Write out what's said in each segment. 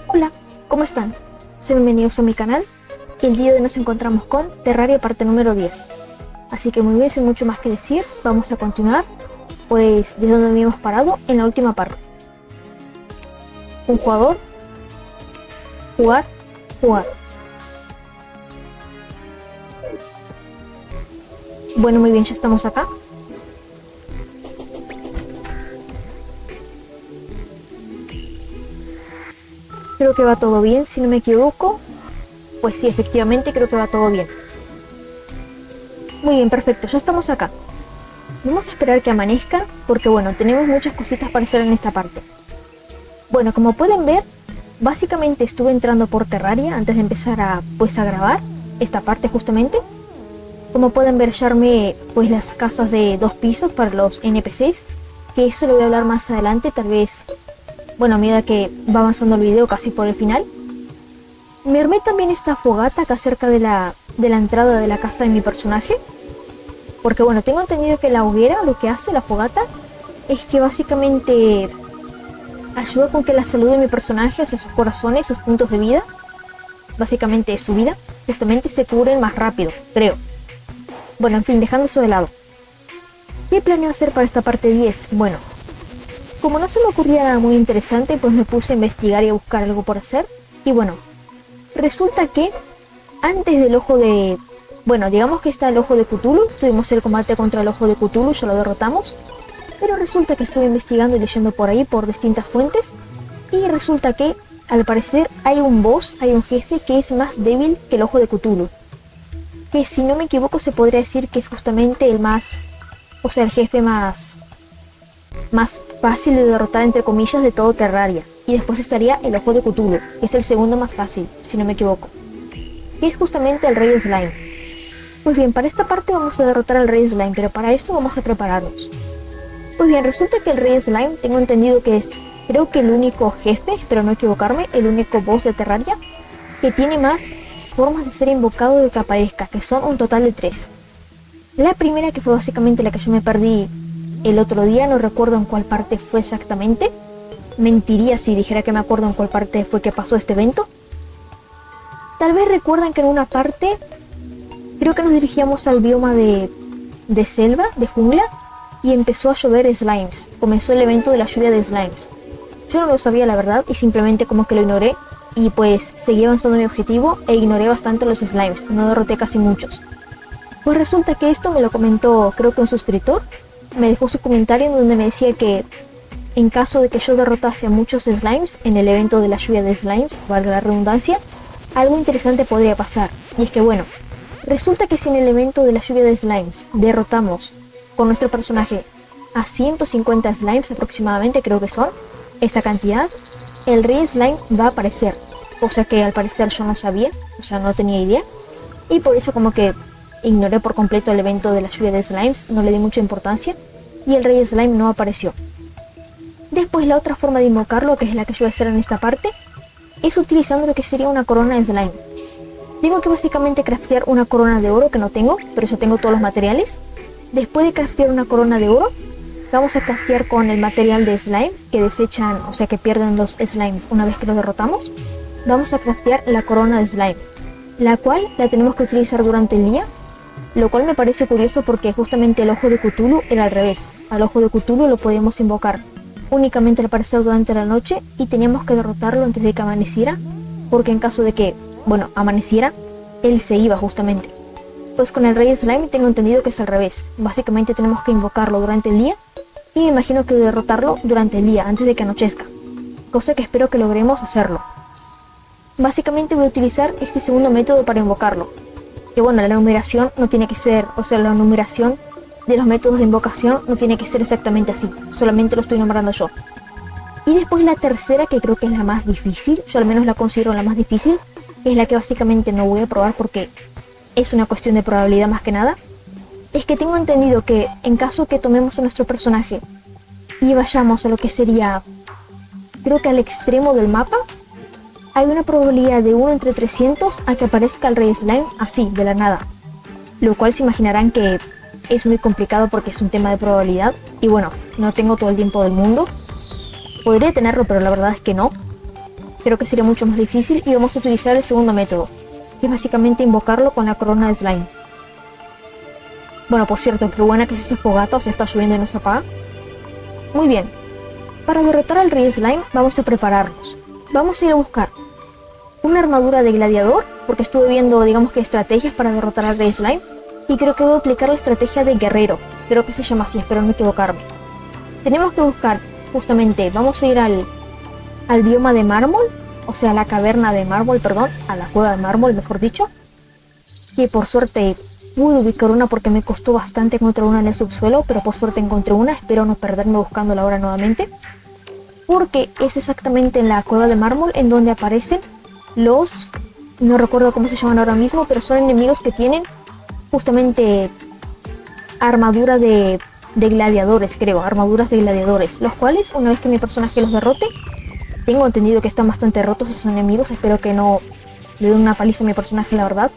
Hola, ¿cómo están? Sean bienvenidos a mi canal. El día de hoy nos encontramos con Terraria parte número 10. Así que muy bien, sin mucho más que decir, vamos a continuar, pues desde donde habíamos parado en la última parte. Un jugador, jugar, jugar. Bueno, muy bien, ya estamos acá. Creo que va todo bien, si no me equivoco. Pues sí, efectivamente creo que va todo bien. Muy bien, perfecto, ya estamos acá. Vamos a esperar que amanezca, porque bueno, tenemos muchas cositas para hacer en esta parte. Bueno, como pueden ver, básicamente estuve entrando por Terraria antes de empezar a grabar esta parte justamente. Como pueden ver, ya armé pues las casas de 2 pisos para los NPCs, que eso lo voy a hablar más adelante, tal vez, bueno, a medida que va avanzando el video, casi por el final. Me armé también esta fogata acá cerca de la entrada de la casa de mi personaje, porque bueno, tengo entendido que la hoguera, lo que hace la fogata, es que básicamente ayuda con que la salud de mi personaje, o sea, sus corazones, sus puntos de vida, básicamente su vida, justamente se cubren más rápido, creo. Bueno, en fin, dejando eso de lado. ¿Qué planeo hacer para esta parte 10? Bueno, como no se me ocurría nada muy interesante, pues me puse a investigar y a buscar algo por hacer. Y bueno, resulta que antes del ojo de... Bueno, digamos que está el ojo de Cthulhu, tuvimos el combate contra el ojo de Cthulhu, ya lo derrotamos. Pero resulta que estuve investigando y leyendo por ahí, por distintas fuentes. Y resulta que, al parecer, hay un boss, hay un jefe que es más débil que el ojo de Cthulhu. Que si no me equivoco se podría decir que es justamente el más... O sea, el jefe más fácil de derrotar, entre comillas, de todo Terraria. Y después estaría el ojo de Cthulhu, que es el segundo más fácil, si no me equivoco. Que es justamente el Rey Slime. Pues bien, para esta parte vamos a derrotar al Rey Slime, pero para esto vamos a prepararnos. Pues bien, resulta que el Rey Slime, tengo entendido que es, creo que el único jefe, espero no equivocarme, el único boss de Terraria, que tiene más formas de ser invocado de que aparezca, que son un total de 3. La primera, que fue básicamente la que yo me perdí el otro día, no recuerdo en cuál parte fue exactamente. Mentiría si dijera que me acuerdo en cuál parte fue que pasó este evento. Tal vez recuerdan que en una parte, creo que nos dirigíamos al bioma de selva, de jungla, y empezó a llover slimes. Comenzó el evento de la lluvia de slimes. Yo no lo sabía, la verdad, y simplemente como que lo ignoré. Y pues seguí avanzando mi objetivo e ignoré bastante los slimes, no derroté casi muchos. Pues resulta que esto me lo comentó, creo que un suscriptor, me dejó su comentario en donde me decía que en caso de que yo derrotase a muchos slimes en el evento de la lluvia de slimes, valga la redundancia, algo interesante podría pasar. Y es que bueno, resulta que si en el evento de la lluvia de slimes derrotamos con nuestro personaje a 150 slimes aproximadamente, creo que son, esa cantidad, el Rey Slime va a aparecer, cosa que al parecer yo no sabía, o sea, no tenía idea, y por eso como que ignoré por completo el evento de la lluvia de slimes, no le di mucha importancia, y el Rey Slime no apareció. Después la otra forma de invocarlo, que es la que yo voy a hacer en esta parte, es utilizando lo que sería una corona de slime. Tengo que básicamente craftear una corona de oro, que no tengo, pero yo tengo todos los materiales. Después de craftear una corona de oro, vamos a craftear con el material de slime, que desechan, o sea que pierden los slimes una vez que los derrotamos. Vamos a craftear la corona de slime, la cual la tenemos que utilizar durante el día, lo cual me parece curioso porque justamente el ojo de Cthulhu era al revés. Al ojo de Cthulhu lo podíamos invocar únicamente al parecer durante la noche y teníamos que derrotarlo antes de que amaneciera, porque en caso de que, bueno, amaneciera, él se iba justamente. Pues con el Rey Slime tengo entendido que es al revés. Básicamente tenemos que invocarlo durante el día y me imagino que derrotarlo durante el día, antes de que anochezca. Cosa que espero que logremos hacerlo. Básicamente voy a utilizar este segundo método para invocarlo. Que bueno, la numeración no tiene que ser, o sea, la numeración de los métodos de invocación no tiene que ser exactamente así. Solamente lo estoy nombrando yo. Y después la tercera, que creo que es la más difícil, yo al menos la considero la más difícil, es la que básicamente no voy a probar porque es una cuestión de probabilidad más que nada. Es que tengo entendido que en caso que tomemos a nuestro personaje y vayamos a lo que sería, creo que al extremo del mapa, hay una probabilidad de 1 entre 300 a que aparezca el Rey Slime así, de la nada. Lo cual se imaginarán que es muy complicado porque es un tema de probabilidad. Y bueno, no tengo todo el tiempo del mundo. Podría tenerlo, pero la verdad es que no. creo que sería mucho más difícil y vamos a utilizar el segundo método, que es básicamente invocarlo con la corona de slime. Bueno, por cierto, qué buena que es esa fogata, o sea, está lloviendo y no se apaga. Muy bien, para derrotar al rey slime vamos a prepararnos. Vamos a ir a buscar una armadura de gladiador, porque estuve viendo, digamos que estrategias para derrotar al rey slime, y creo que voy a aplicar la estrategia de guerrero, creo que se llama así, espero no equivocarme. Tenemos que buscar, justamente, vamos a ir al bioma de mármol, o sea, a la caverna de mármol, perdón, a la cueva de mármol, mejor dicho, que por suerte pude ubicar una porque me costó bastante encontrar una en el subsuelo, pero por suerte encontré una, espero no perderme buscándola ahora nuevamente, porque es exactamente en la cueva de mármol en donde aparecen los, no recuerdo cómo se llaman ahora mismo, pero son enemigos que tienen justamente armadura de gladiadores, creo, armaduras de gladiadores, los cuales una vez que mi personaje los derrote, tengo entendido que están bastante rotos esos enemigos, espero que no le den una paliza a mi personaje, la verdad,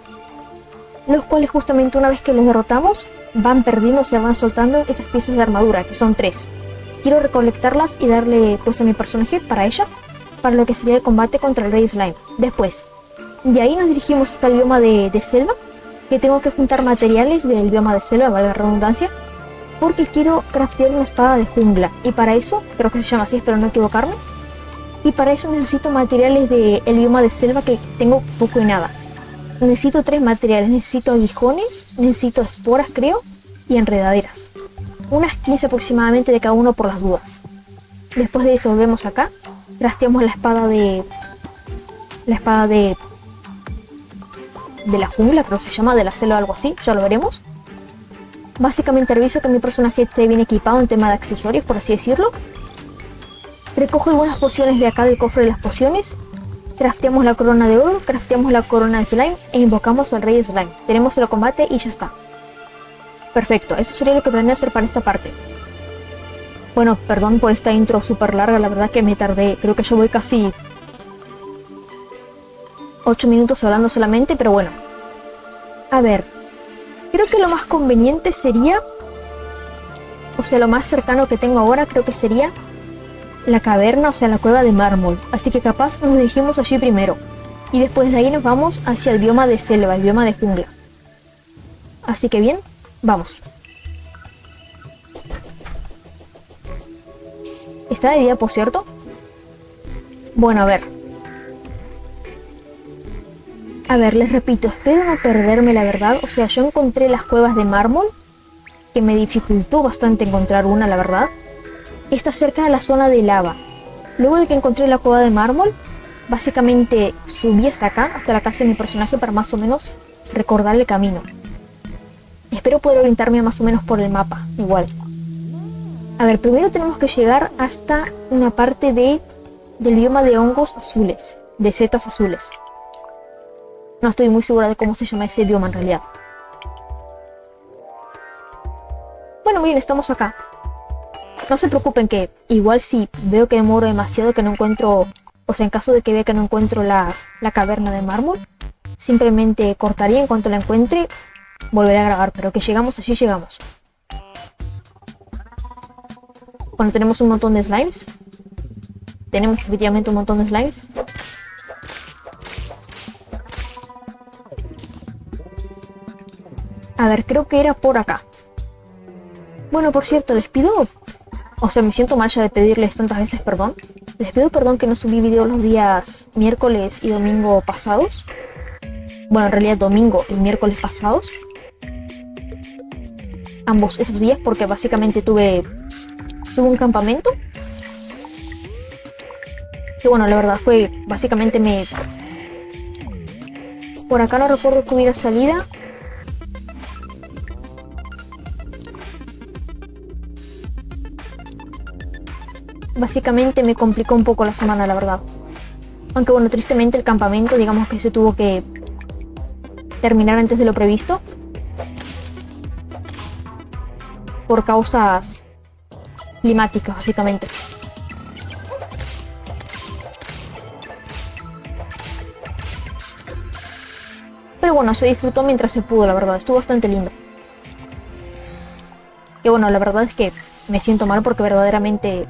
los cuales justamente una vez que los derrotamos van perdiendo, o sea, van soltando esas piezas de armadura, que son 3. Quiero recolectarlas y darle pues a mi personaje para ella, para lo que sería el combate contra el rey slime. Después, de ahí nos dirigimos hasta el bioma de selva, que tengo que juntar materiales del bioma de selva, valga la redundancia, porque quiero craftear una espada de jungla, y para eso, creo que se llama así, espero no equivocarme, y para eso necesito materiales del bioma de selva que tengo poco y nada. Necesito 3 materiales, necesito aguijones, necesito esporas creo, y enredaderas. Unas 15 aproximadamente de cada uno por las dudas. Después de eso volvemos acá, crafteamos la espada de la jungla, creo que se llama, de la selva o algo así, ya lo veremos. Básicamente reviso que mi personaje esté bien equipado en tema de accesorios, por así decirlo. Recojo algunas pociones de acá del cofre de las pociones. Crafteamos la corona de oro, crafteamos la corona de slime e invocamos al rey slime. Tenemos el combate y ya está. Perfecto, eso sería lo que planeo hacer para esta parte. Bueno, perdón por esta intro súper larga, la verdad que me tardé, creo que yo voy casi 8 minutos hablando solamente, pero bueno. A ver, creo que lo más conveniente sería, o sea, lo más cercano que tengo ahora creo que sería la caverna, o sea, la cueva de mármol. Así que capaz nos dirigimos allí primero. Y después de ahí nos vamos hacia el bioma de selva, el bioma de jungla. Así que bien, vamos. ¿Está de día, por cierto? Bueno, a ver. Les repito, espero no perderme la verdad. O sea, yo encontré las cuevas de mármol, que me dificultó bastante encontrar una, la verdad. Está cerca de la zona de lava. Luego de que encontré la cueva de mármol, básicamente subí hasta acá, hasta la casa de mi personaje para más o menos recordar el camino. Espero poder orientarme más o menos por el mapa, igual. A ver, primero tenemos que llegar hasta una parte del bioma de hongos azules, de setas azules. No estoy muy segura de cómo se llama ese bioma en realidad. Bueno, bien, estamos acá. No se preocupen que igual si veo que demoro demasiado, que no encuentro, o sea, en caso de que vea que no encuentro la caverna de mármol, simplemente cortaría en cuanto la encuentre, volveré a grabar, pero que llegamos, allí llegamos. Bueno, tenemos un montón de slimes. Tenemos efectivamente un montón de slimes. A ver, creo que era por acá. Bueno, por cierto, les pido... O sea, me siento mal ya de pedirles tantas veces perdón. Les pido perdón que no subí video los días miércoles y domingo pasados. Bueno, en realidad domingo y miércoles pasados. Ambos esos días porque básicamente tuve un campamento. Que bueno, la verdad fue... Básicamente me... Por acá no recuerdo que hubiera salida. Básicamente me complicó un poco la semana, la verdad. Aunque bueno, tristemente el campamento, digamos que se tuvo que terminar antes de lo previsto. Por causas climáticas, básicamente. Pero bueno, se disfrutó mientras se pudo, la verdad. Estuvo bastante lindo. Que bueno, la verdad es que me siento mal porque verdaderamente...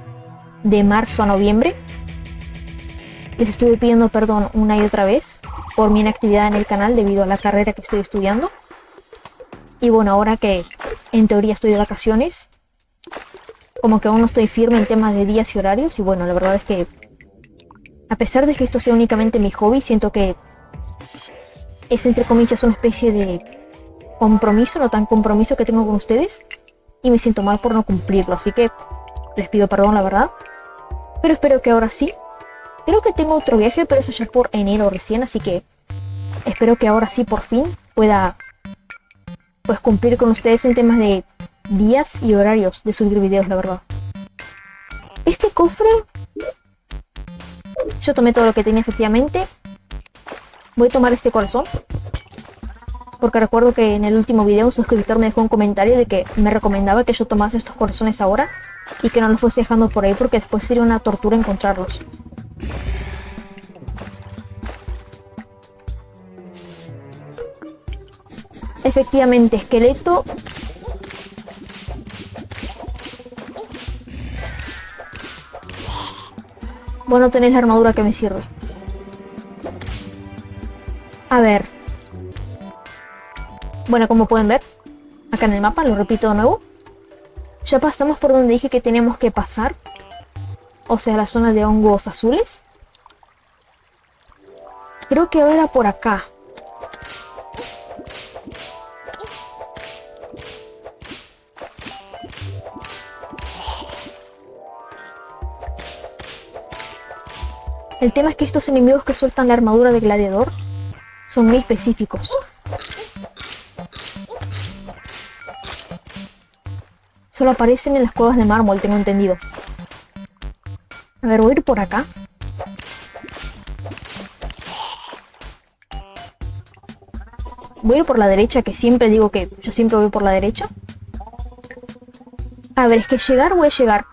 De marzo a noviembre Les estuve pidiendo perdón una y otra vez por mi inactividad en el canal debido a la carrera que estoy estudiando. Y bueno, ahora que en teoría estoy de vacaciones, como que aún no estoy firme en temas de días y horarios. Y bueno, la verdad es que a pesar de que esto sea únicamente mi hobby, siento que es entre comillas una especie de compromiso, no tan compromiso que tengo con ustedes. Y me siento mal por no cumplirlo, así que les pido perdón, la verdad. Pero espero que ahora sí. Creo que tengo otro viaje, pero eso ya por enero recién, así que espero que ahora sí por fin pueda pues cumplir con ustedes en temas de días y horarios de subir videos, la verdad. Este cofre, yo tomé todo lo que tenía efectivamente. Voy a tomar este corazón, porque recuerdo que en el último video un suscriptor me dejó un comentario de que me recomendaba que yo tomase estos corazones ahora y que no los fuese dejando por ahí porque después sería una tortura encontrarlos. Efectivamente, esqueleto. Bueno, tenéis la armadura que me sirve. A ver. Bueno, como pueden ver, acá en el mapa, lo repito de nuevo. Ya pasamos por donde dije que teníamos que pasar. O sea, la zona de hongos azules. Creo que ahora era por acá. El tema es que estos enemigos que sueltan la armadura de gladiador son muy específicos. Solo aparecen en las cuevas de mármol, tengo entendido. A ver, voy a ir por acá. Voy a ir por la derecha, que siempre digo que yo siempre voy por la derecha. A ver, es que llegar voy a llegar.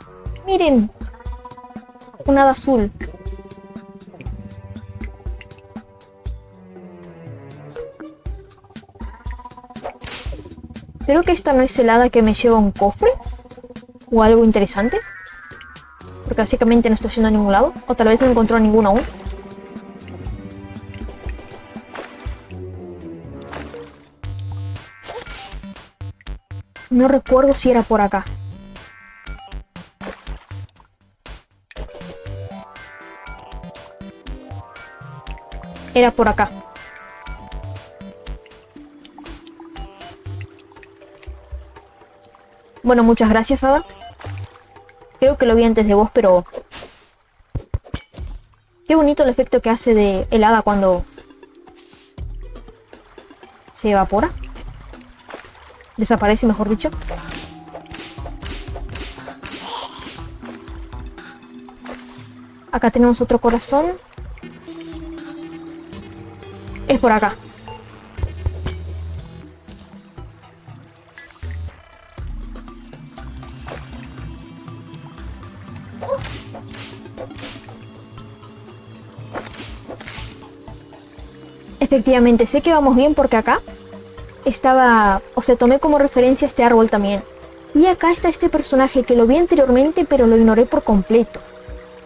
Miren, un hada azul. Creo que esta no es el hada que me lleva a un cofre o algo interesante, porque básicamente no estoy yendo a ningún lado, o tal vez no encontró a ninguno aún. No recuerdo si era por acá. Era por acá. Bueno, muchas gracias, Hada. Creo que lo vi antes de vos, pero... Qué bonito el efecto que hace de el hada cuando... se evapora. Desaparece, mejor dicho. Acá tenemos otro corazón. Es por acá. Efectivamente, sé que vamos bien porque acá estaba, o sea, tomé como referencia este árbol también. Y acá está este personaje que lo vi anteriormente, pero lo ignoré por completo.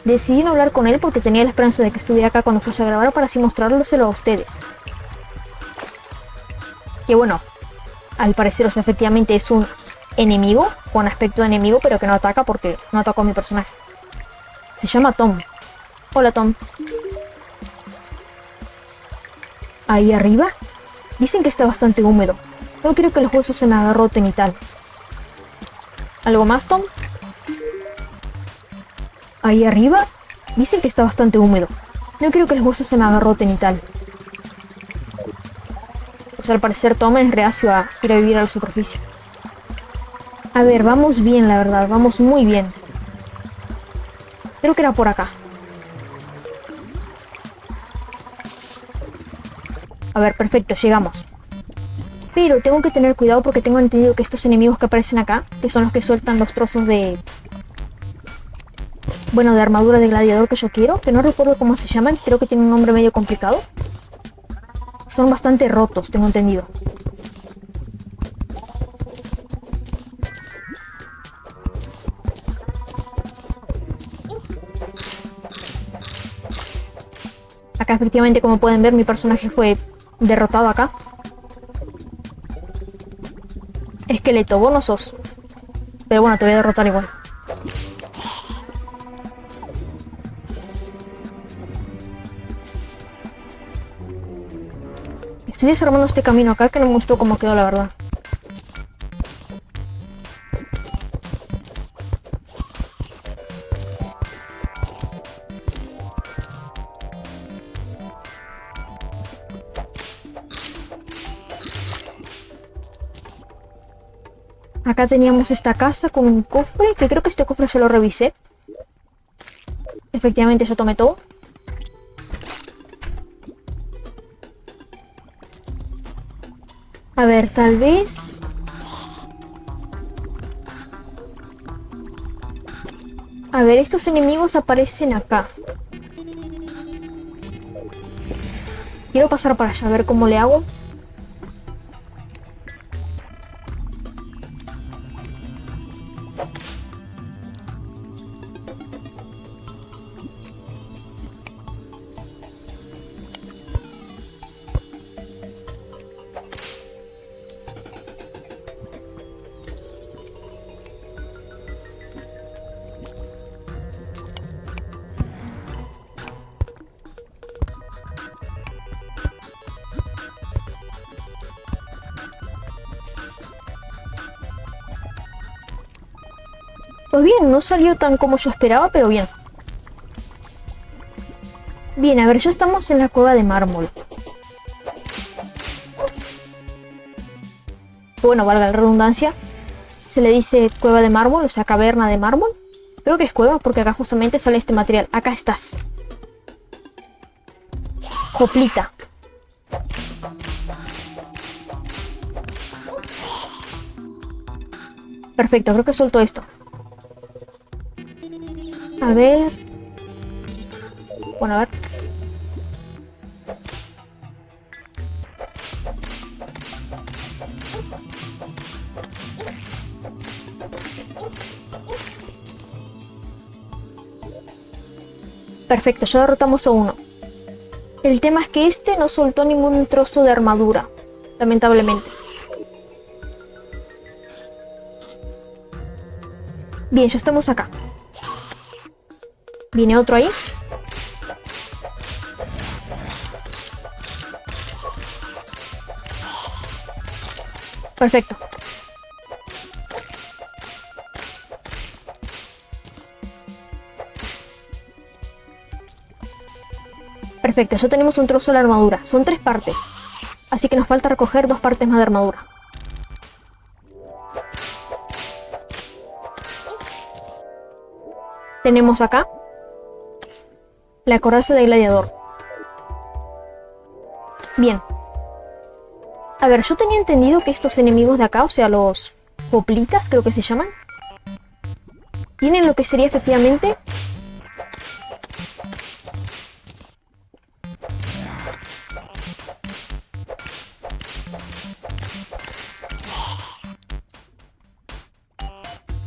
Decidí no hablar con él porque tenía la esperanza de que estuviera acá cuando fuese a grabar para así mostrárselo a ustedes. Que bueno, al parecer, o sea, efectivamente es un enemigo, con aspecto de enemigo, pero que no ataca porque no atacó a mi personaje. Se llama Tom. Hola, Tom. Ahí arriba, dicen que está bastante húmedo. No quiero que los huesos se me agarroten y tal. ¿Algo más, Tom? Ahí arriba, dicen que está bastante húmedo. No quiero que los huesos se me agarroten y tal. O sea, al parecer Tom es reacio a ir a vivir a la superficie. A ver, vamos bien, la verdad. Vamos muy bien. Creo que era por acá. A ver, perfecto, llegamos. Pero tengo que tener cuidado porque tengo entendido que estos enemigos que aparecen acá, que son los que sueltan los trozos de... bueno, de armadura de gladiador que yo quiero, que no recuerdo cómo se llaman, creo que tienen un nombre medio complicado. Son bastante rotos, tengo entendido. Acá efectivamente, como pueden ver, mi personaje fue derrotado acá. Esqueleto, vos no sos. Pero bueno, te voy a derrotar igual. Estoy desarmando este camino acá que no me gustó cómo quedó, la verdad. Acá teníamos esta casa con un cofre, que creo que este cofre yo lo revisé. Efectivamente, yo tomé todo. A ver, tal vez... A ver, estos enemigos aparecen acá. Quiero pasar para allá, a ver cómo le hago. Pues bien, no salió tan como yo esperaba, pero bien. Bien, a ver, ya estamos en la cueva de mármol. Bueno, valga la redundancia. Se le dice cueva de mármol, o sea, caverna de mármol. Creo que es cueva porque acá justamente sale este material. Acá estás. Joplita. Perfecto, creo que suelto esto. A ver. Bueno, a ver. Perfecto, ya derrotamos a uno. El tema es que este no soltó ningún trozo de armadura, lamentablemente. Bien, ya estamos acá. Viene otro ahí. Perfecto. Perfecto, ya tenemos un trozo de la armadura. Son 3 partes. Así que nos falta recoger 2 partes más de armadura. Tenemos acá la coraza de gladiador. Bien. A ver, yo tenía entendido que estos enemigos de acá, o sea, los hoplitas, creo que se llaman, tienen lo que sería efectivamente...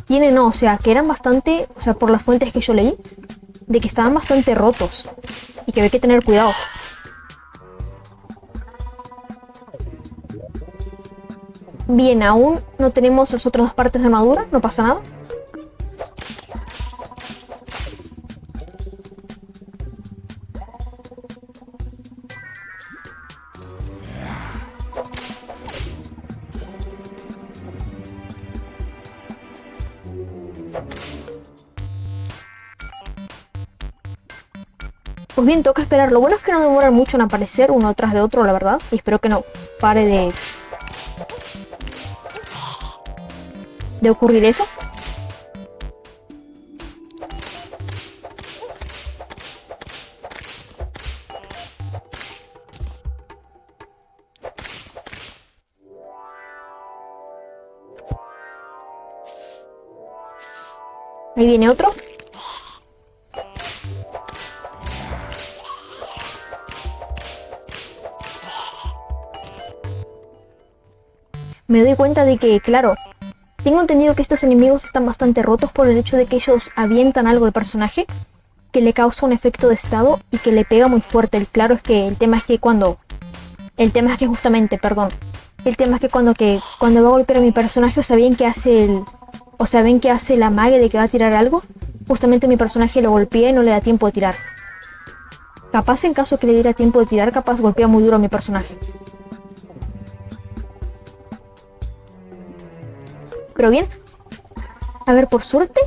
Tienen, no, o sea, que eran bastante, o sea, por las fuentes que yo leí, de que estaban bastante rotos y que hay que tener cuidado. Bien, aún no tenemos las otras 2 partes de armadura, no pasa nada. Pues bien, toca esperar. Lo bueno es que no demoran mucho en aparecer uno tras de otro, la verdad. Y espero que no pare de ocurrir eso. Ahí viene otro. Me doy cuenta de que, claro, tengo entendido que estos enemigos están bastante rotos por el hecho de que ellos avientan algo al personaje. que le causa un efecto de estado y que le pega muy fuerte. El claro es que el tema es que cuando va a golpear a mi personaje, o sea, ven que hace la magia de que va a tirar algo, justamente mi personaje lo golpea y no le da tiempo de tirar. Capaz en caso que le diera tiempo de tirar, capaz golpea muy duro a mi personaje. Pero bien, a ver, por suerte,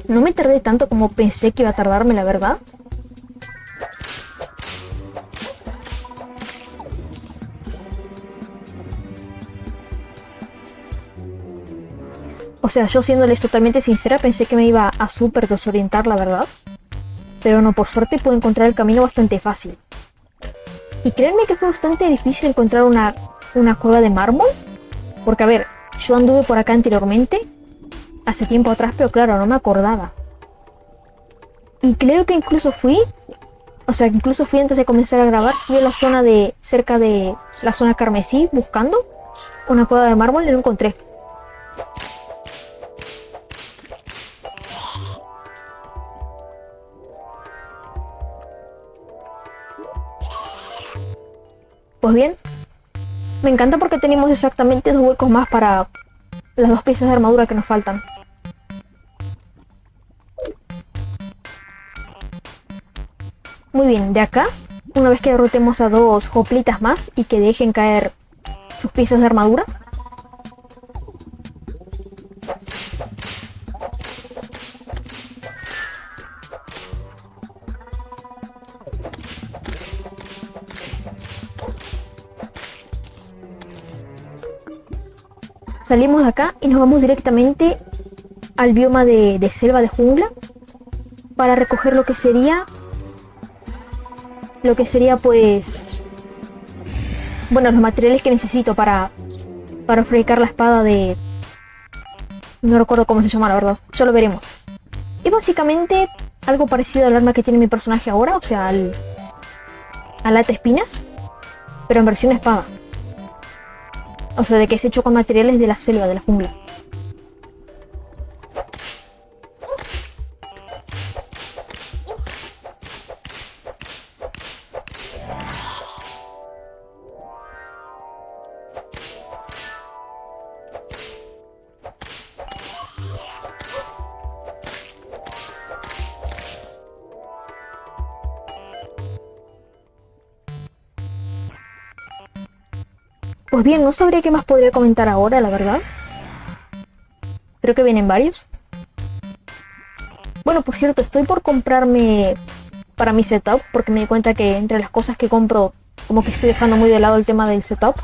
no me tardé tanto como pensé que iba a tardarme, la verdad. O sea, yo siéndoles totalmente sincera, pensé que me iba a súper desorientar, la verdad. Pero no, por suerte pude encontrar el camino bastante fácil. Y créanme que fue bastante difícil encontrar una cueva de mármol. Porque a ver, yo anduve por acá anteriormente, hace tiempo atrás, pero claro, no me acordaba. Y creo que incluso fui antes de comenzar a grabar, fui a la zona cerca de la zona carmesí, buscando una cueva de mármol y lo encontré. Pues bien, me encanta porque tenemos exactamente 2 huecos más para las 2 piezas de armadura que nos faltan. Muy bien, de acá, una vez que derrotemos a 2 hoplitas más y que dejen caer sus piezas de armadura, salimos de acá y nos vamos directamente al bioma de selva de jungla para recoger lo que sería pues, bueno, los materiales que necesito para fabricar la espada de... No recuerdo cómo se llama, la verdad, ya lo veremos. Y básicamente algo parecido al arma que tiene mi personaje ahora, o sea, al ata espinas, pero en versión espada. O sea, de que es hecho con materiales de la selva, de la jungla. Pues bien, no sabría qué más podría comentar ahora, la verdad. Creo que vienen varios. Bueno, por cierto, estoy por comprarme para mi setup, porque me di cuenta que entre las cosas que compro, como que estoy dejando muy de lado el tema del setup.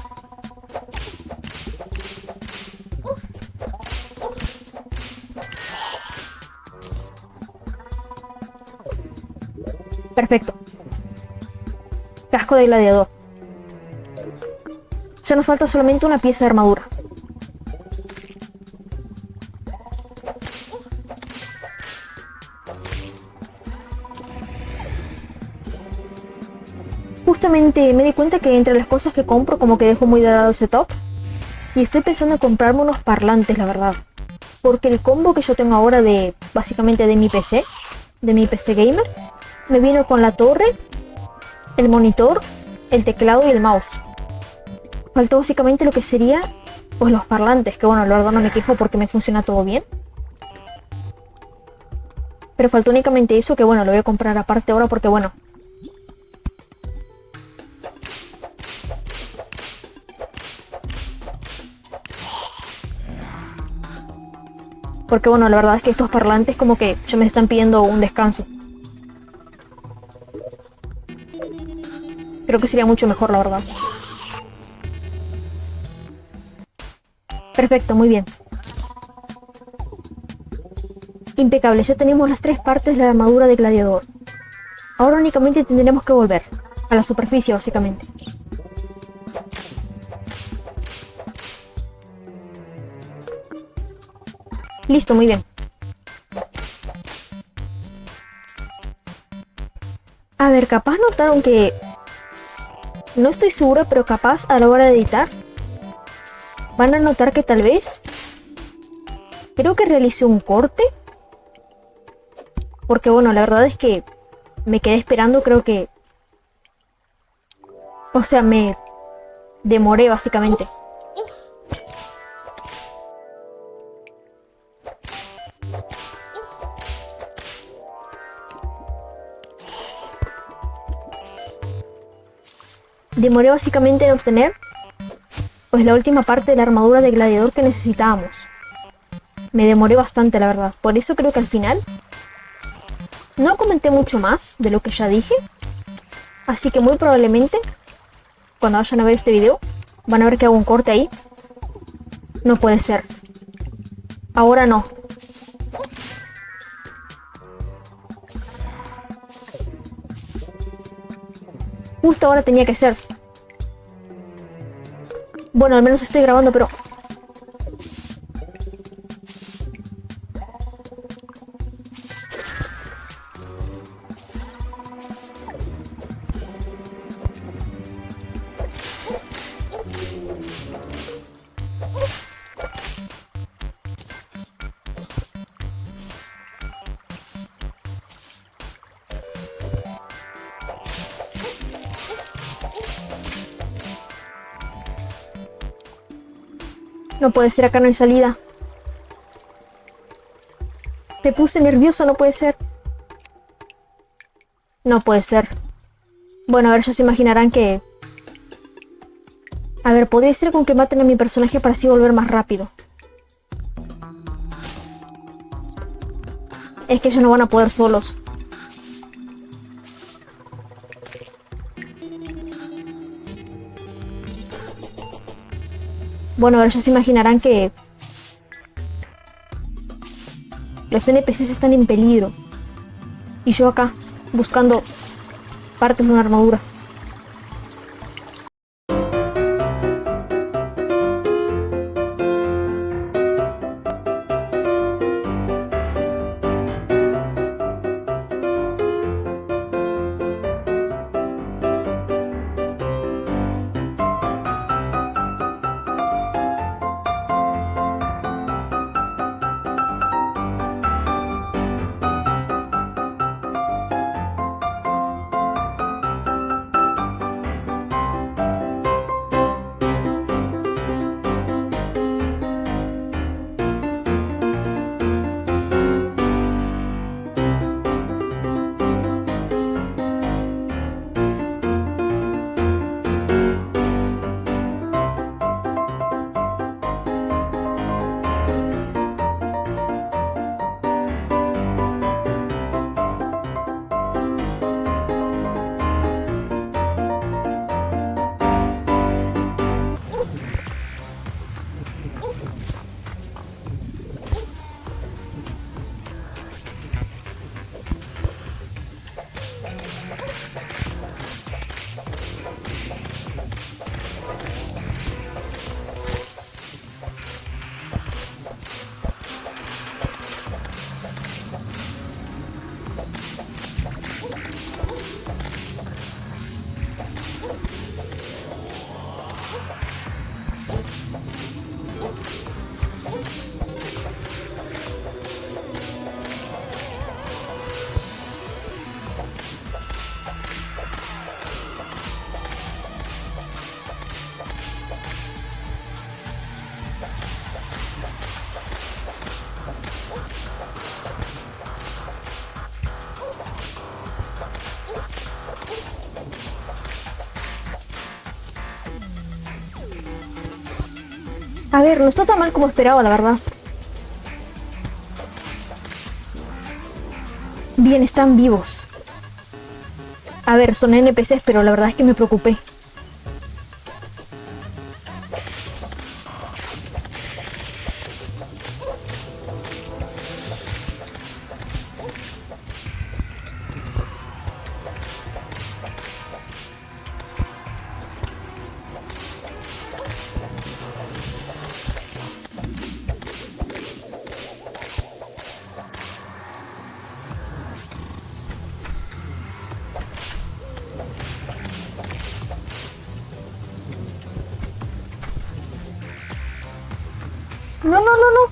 Perfecto. Casco de gladiador. Ya nos falta solamente una pieza de armadura. Justamente me di cuenta que entre las cosas que compro como que dejo muy de lado el setup. Y estoy pensando en comprarme unos parlantes, la verdad. Porque el combo que yo tengo ahora básicamente de mi PC gamer, me vino con la torre, el monitor, el teclado y el mouse. Faltó básicamente lo que sería, pues los parlantes, que bueno, la verdad no me quejo porque me funciona todo bien. Pero faltó únicamente eso, que bueno, lo voy a comprar aparte ahora porque bueno. Porque bueno, la verdad es que estos parlantes como que ya me están pidiendo un descanso. Creo que sería mucho mejor, la verdad. Perfecto, muy bien. Impecable, ya tenemos las 3 partes de la armadura de gladiador. Ahora únicamente tendremos que volver a la superficie, básicamente. Listo, muy bien. A ver, capaz notaron que... No estoy segura, pero capaz a la hora de editar van a notar que tal vez... Creo que realicé un corte. Porque bueno, la verdad es que me quedé esperando, creo que... O sea, me demoré básicamente. Demoré básicamente en obtener pues la última parte de la armadura de gladiador que necesitábamos. Me demoré bastante, la verdad. Por eso creo que al final no comenté mucho más de lo que ya dije. Así que muy probablemente, cuando vayan a ver este video, van a ver que hago un corte ahí. No puede ser. Ahora no. Justo ahora tenía que ser. Bueno, al menos estoy grabando, pero... No puede ser, acá no hay salida. Me puse nerviosa, no puede ser. No puede ser. Bueno, a ver, ya se imaginarán que... A ver, podría ser con que maten a mi personaje para así volver más rápido. Es que ellos no van a poder solos. Bueno, ahora ya se imaginarán que... Los NPCs están en peligro. Y yo acá, buscando partes de una armadura. A ver, no está tan mal como esperaba, la verdad. Bien, están vivos. A ver, son NPCs, pero la verdad es que me preocupé. No, no, no, no.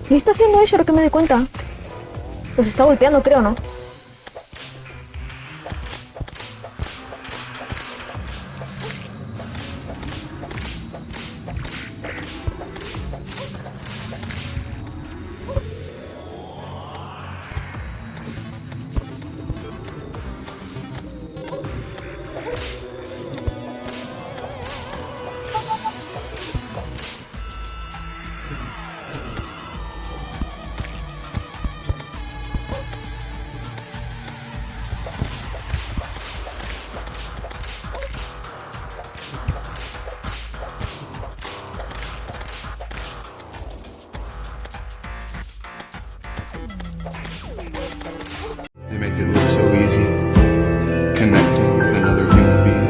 ¿Qué está haciendo ella? Ahora que me doy cuenta. Los está golpeando, creo, ¿no? They make it look so easy, connecting with another human being.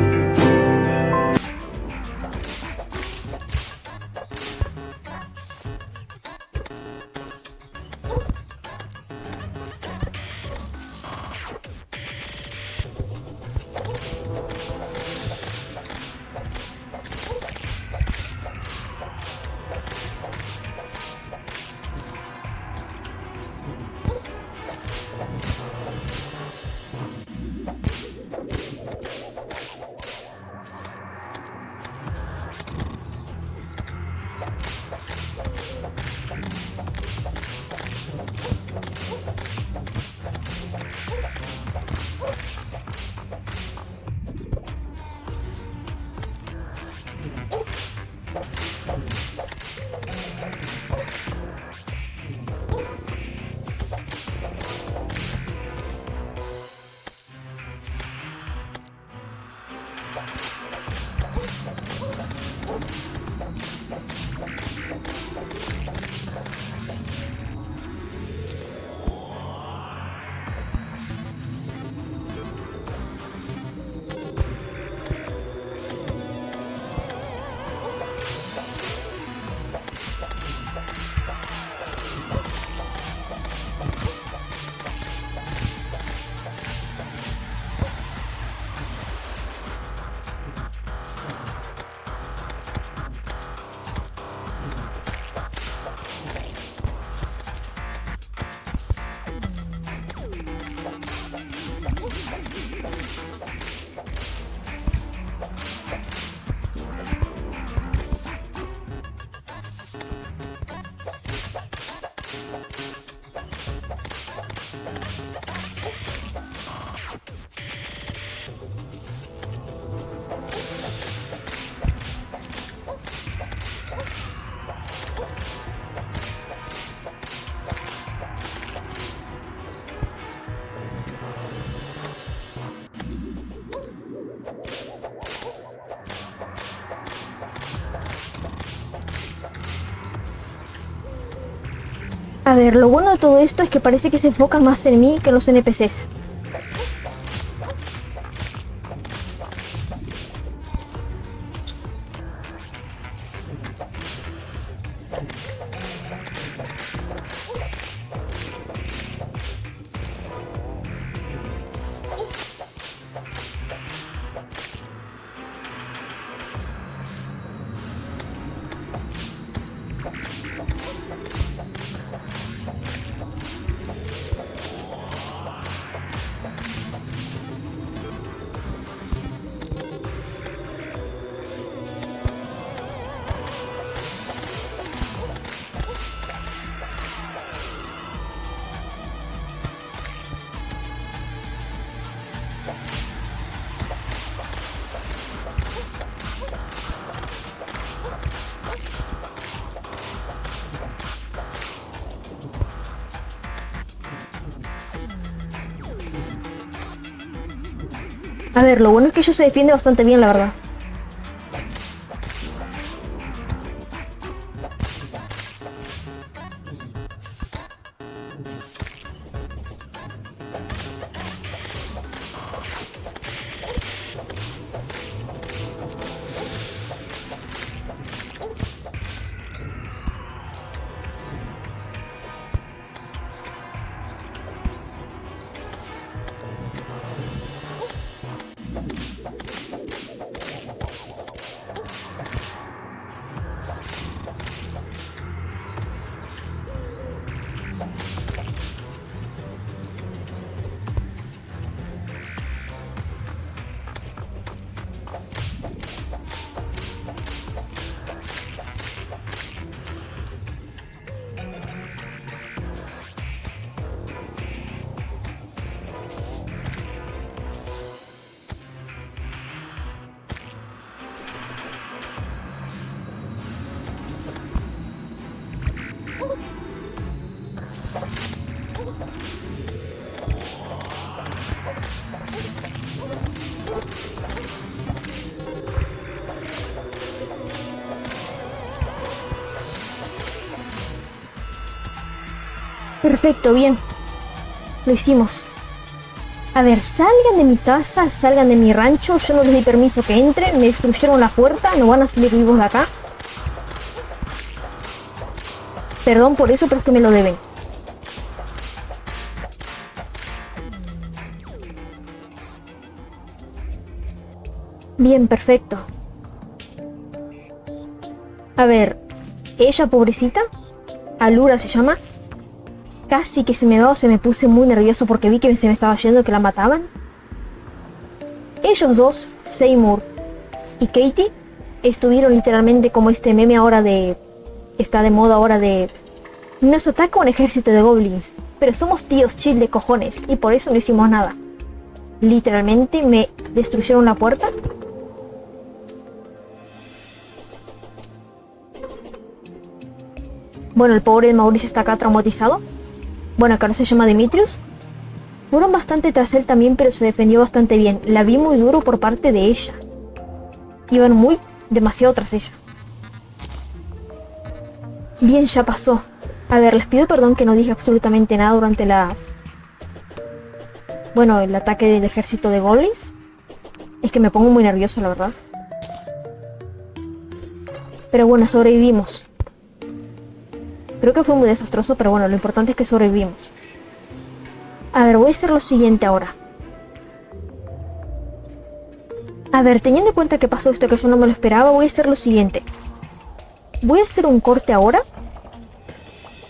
A ver, lo bueno de todo esto es que parece que se enfocan más en mí que en los NPCs. A ver, lo bueno es que ella se defiende bastante bien, la verdad. Perfecto, bien. Lo hicimos. A ver, salgan de mi casa, salgan de mi rancho. Yo no les di permiso que entren. Me destruyeron la puerta. No van a salir vivos de acá. Perdón por eso, pero es que me lo deben. Bien, perfecto. A ver, ella, pobrecita, Alura se llama. Casi que se me puse muy nervioso porque vi que se me estaba yendo, que la mataban. Ellos dos, Seymour y Katie, estuvieron literalmente como este meme ahora de... Está de moda ahora de... Nos ataca un ejército de goblins, pero somos tíos chill de cojones y por eso no hicimos nada. Literalmente me destruyeron la puerta. Bueno, el pobre Mauricio está acá traumatizado. Bueno, que ahora se llama Demetrius. Fueron bastante tras él también, pero se defendió bastante bien. La vi muy duro por parte de ella. Iban demasiado tras ella. Bien, ya pasó. A ver, les pido perdón que no dije absolutamente nada durante el ataque del ejército de goblins. Es que me pongo muy nervioso, la verdad. Pero bueno, sobrevivimos. Creo que fue muy desastroso, pero bueno, lo importante es que sobrevivimos. A ver, voy a hacer lo siguiente ahora. A ver, teniendo en cuenta que pasó esto que yo no me lo esperaba, voy a hacer lo siguiente. Voy a hacer un corte ahora.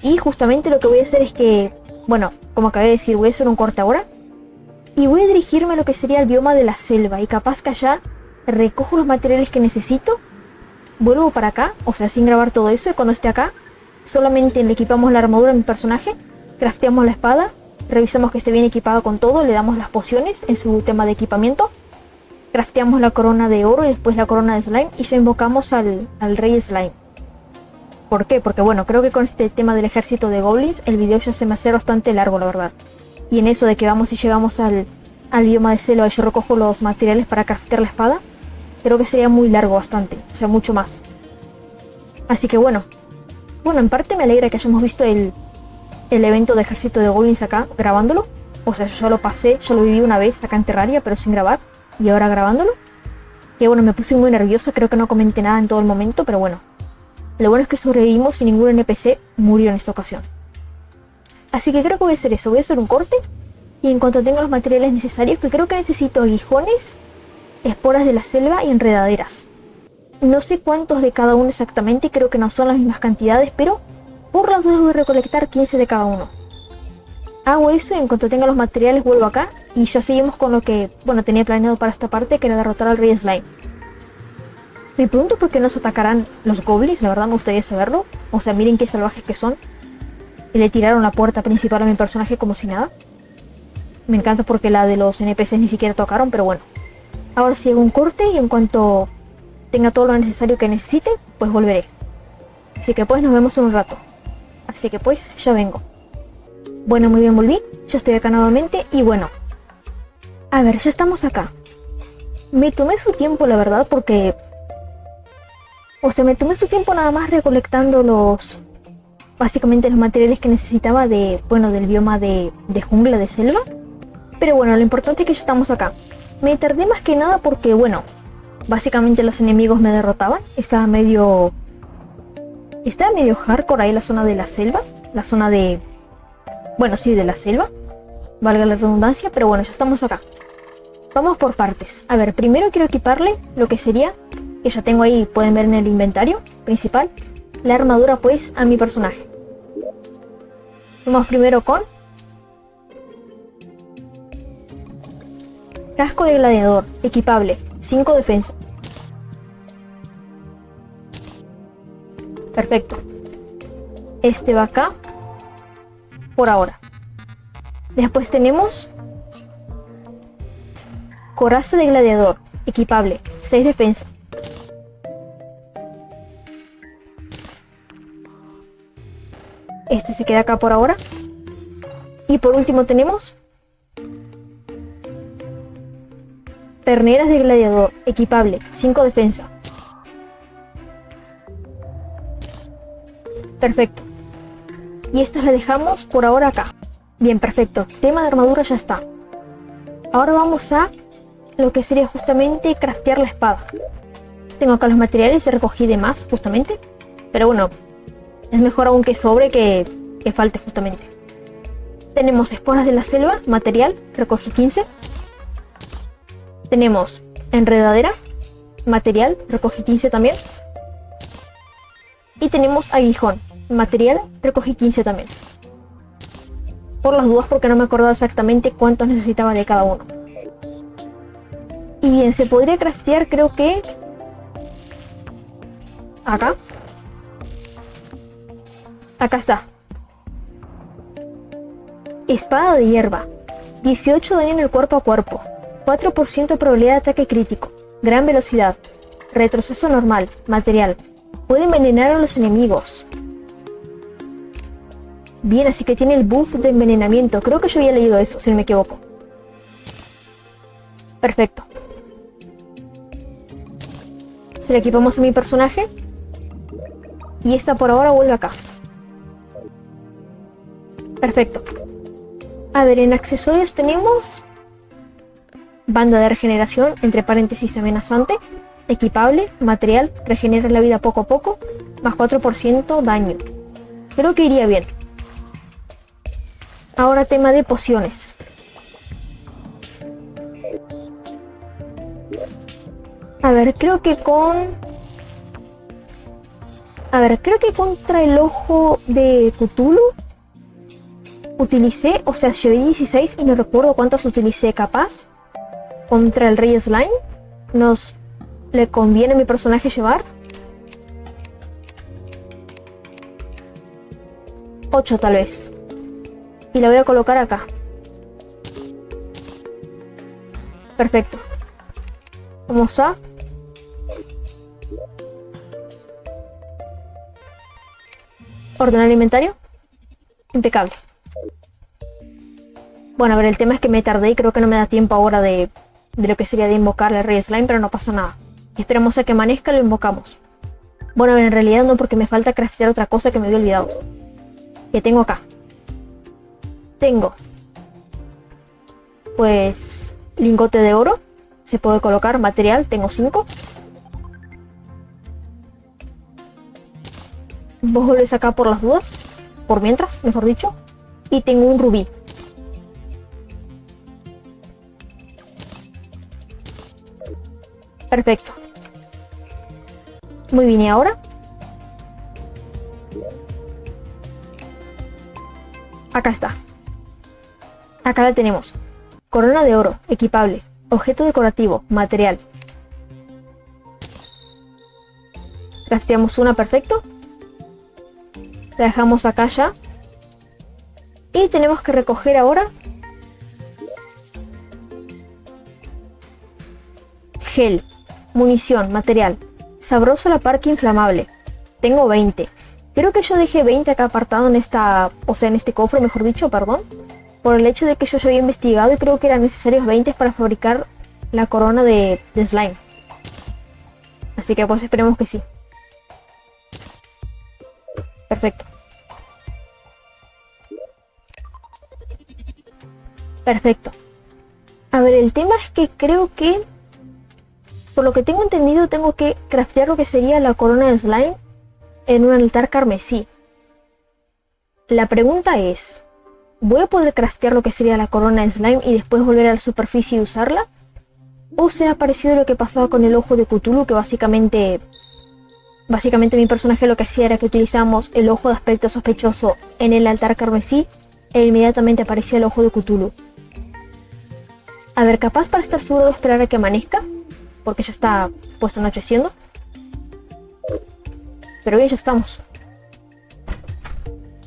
Y justamente lo que voy a hacer es que... Bueno, como acabé de decir, voy a hacer un corte ahora. Y voy a dirigirme a lo que sería el bioma de la selva. Y capaz que allá recojo los materiales que necesito. Vuelvo para acá, o sea, sin grabar todo eso. Y cuando esté acá, solamente le equipamos la armadura a mi personaje. Crafteamos la espada. Revisamos que esté bien equipado con todo. Le damos las pociones en su tema de equipamiento. Crafteamos la corona de oro y después la corona de slime. Y ya invocamos al rey slime. ¿Por qué? Porque bueno, creo que con este tema del ejército de goblins el video ya se me hace bastante largo, la verdad. Y en eso de que vamos y llegamos al bioma de selva y yo recojo los materiales para craftear la espada, creo que sería muy largo bastante, o sea, mucho más. Así que bueno, en parte me alegra que hayamos visto el evento de ejército de goblins acá, grabándolo. O sea, yo ya lo pasé, yo lo viví una vez acá en Terraria, pero sin grabar, y ahora grabándolo. Y bueno, me puse muy nerviosa, creo que no comenté nada en todo el momento, pero bueno. Lo bueno es que sobrevivimos y ningún NPC murió en esta ocasión. Así que creo que voy a hacer eso, voy a hacer un corte. Y en cuanto tenga los materiales necesarios, que creo que necesito aguijones, esporas de la selva y enredaderas. No sé cuántos de cada uno exactamente, creo que no son las mismas cantidades, pero por las dos voy a recolectar 15 de cada uno. Hago eso y en cuanto tenga los materiales vuelvo acá y ya seguimos con lo que, bueno, tenía planeado para esta parte, que era derrotar al rey slime. Me pregunto por qué nos atacarán los goblins, la verdad me gustaría saberlo. O sea, miren qué salvajes que son. Y le tiraron la puerta principal a mi personaje como si nada. Me encanta porque la de los NPCs ni siquiera tocaron, pero bueno. Ahora sí hago un corte y en cuanto tenga todo lo necesario que necesite, pues volveré. Así que pues nos vemos en un rato. Así que pues ya vengo. Bueno, muy bien, volví. Ya estoy acá nuevamente y bueno. A ver, ya estamos acá. Me tomé su tiempo, la verdad, porque... O sea, me tomé su tiempo nada más recolectando básicamente los materiales que necesitaba del bioma de jungla, de selva. Pero bueno, lo importante es que ya estamos acá. Me tardé más que nada porque, bueno, básicamente los enemigos me derrotaban. Estaba medio hardcore ahí la zona de la selva. La zona de... Bueno, sí, de la selva. Valga la redundancia, pero bueno, ya estamos acá. Vamos por partes. A ver, primero quiero equiparle lo que sería... Que ya tengo ahí, pueden ver en el inventario principal, la armadura pues a mi personaje. Vamos primero con casco de gladiador, equipable, 5 defensa. Perfecto. Este va acá por ahora. Después tenemos coraza de gladiador, equipable, 6 defensa. Este se queda acá por ahora. Y por último tenemos perneras de gladiador, equipable, 5 defensa. Perfecto. Y estas las dejamos por ahora acá. Bien, perfecto. Tema de armadura ya está. Ahora vamos a lo que sería justamente craftear la espada. Tengo acá los materiales y recogí de más justamente. Pero bueno, es mejor aún que sobre que falte justamente. Tenemos esporas de la selva, material, recogí 15. Tenemos enredadera, material, recogí 15 también. Y tenemos aguijón, material, recogí 15 también. Por las dudas, porque no me acordaba exactamente cuántos necesitaba de cada uno. Y bien, se podría craftear, creo que acá. Acá está. Espada de hierba. 18 daño en el cuerpo a cuerpo. 4% de probabilidad de ataque crítico. Gran velocidad. Retroceso normal. Material. Puede envenenar a los enemigos. Bien, así que tiene el buff de envenenamiento. Creo que yo había leído eso, si no me equivoco. Perfecto. Se le equipamos a mi personaje. Y esta por ahora vuelve acá. Perfecto. A ver, en accesorios tenemos banda de regeneración, entre paréntesis amenazante, equipable, material, regenera la vida poco a poco, más 4% daño. Creo que iría bien. Ahora tema de pociones. A ver, creo que contra el ojo de Cthulhu utilicé, o sea, llevé 16 y no recuerdo cuántas utilicé. Capaz contra el rey slime le conviene a mi personaje llevar 8 tal vez. Y la voy a colocar acá. Perfecto. Vamos a ordenar el inventario. Impecable. Bueno, a ver, el tema es que me tardé y creo que no me da tiempo ahora de lo que sería de invocar al rey slime, pero no pasa nada. Esperamos a que amanezca y lo invocamos. Bueno, a ver, en realidad no, porque me falta craftear otra cosa que me había olvidado. Que tengo acá. Tengo, pues, lingote de oro. Se puede colocar material, tengo 5. Vos volvés acá por las dudas, por mientras, mejor dicho. Y tengo un rubí. Perfecto. Muy bien, ¿y ahora? Acá está. Acá la tenemos. Corona de oro, equipable, objeto decorativo, material. Crafteamos una, perfecto. La dejamos acá ya. Y tenemos que recoger ahora gel, munición, material. Sabroso la parca inflamable. Tengo 20. Creo que yo dejé 20 acá apartado en en este cofre, mejor dicho, perdón. Por el hecho de que yo ya había investigado y creo que eran necesarios 20 para fabricar la corona de slime. Así que pues esperemos que sí. Perfecto. Perfecto. A ver, el tema es que creo que, por lo que tengo entendido, tengo que craftear lo que sería la corona de slime en un altar carmesí. La pregunta es, ¿voy a poder craftear lo que sería la corona de slime y después volver a la superficie y usarla? ¿O será parecido a lo que pasaba con el ojo de Cthulhu, que básicamente mi personaje lo que hacía era que utilizábamos el ojo de aspecto sospechoso en el altar carmesí e inmediatamente aparecía el ojo de Cthulhu? A ver, capaz para estar seguro de esperar a que amanezca, porque ya está pues anocheciendo. Pero bien, ya estamos.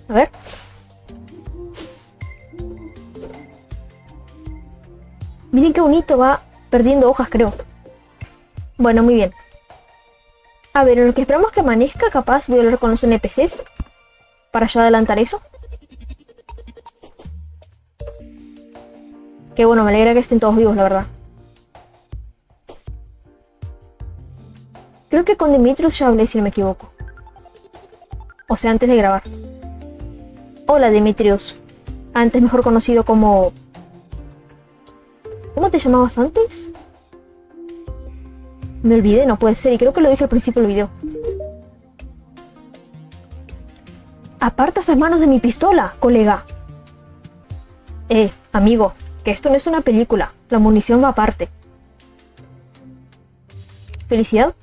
A ver. Miren qué bonito, va perdiendo hojas, creo. Bueno, muy bien. A ver, en lo que esperamos que amanezca, capaz voy a hablar con los NPCs para ya adelantar eso. Que bueno, me alegra que estén todos vivos, la verdad. Creo que con Dimitrios ya hablé, si no me equivoco. O sea, antes de grabar. Hola, Demetrios. Antes mejor conocido como... ¿Cómo te llamabas antes? Me olvidé, no puede ser, y creo que lo dije al principio del video. Aparta esas manos de mi pistola, colega. Amigo, que esto no es una película. La munición va aparte. ¿Felicidad?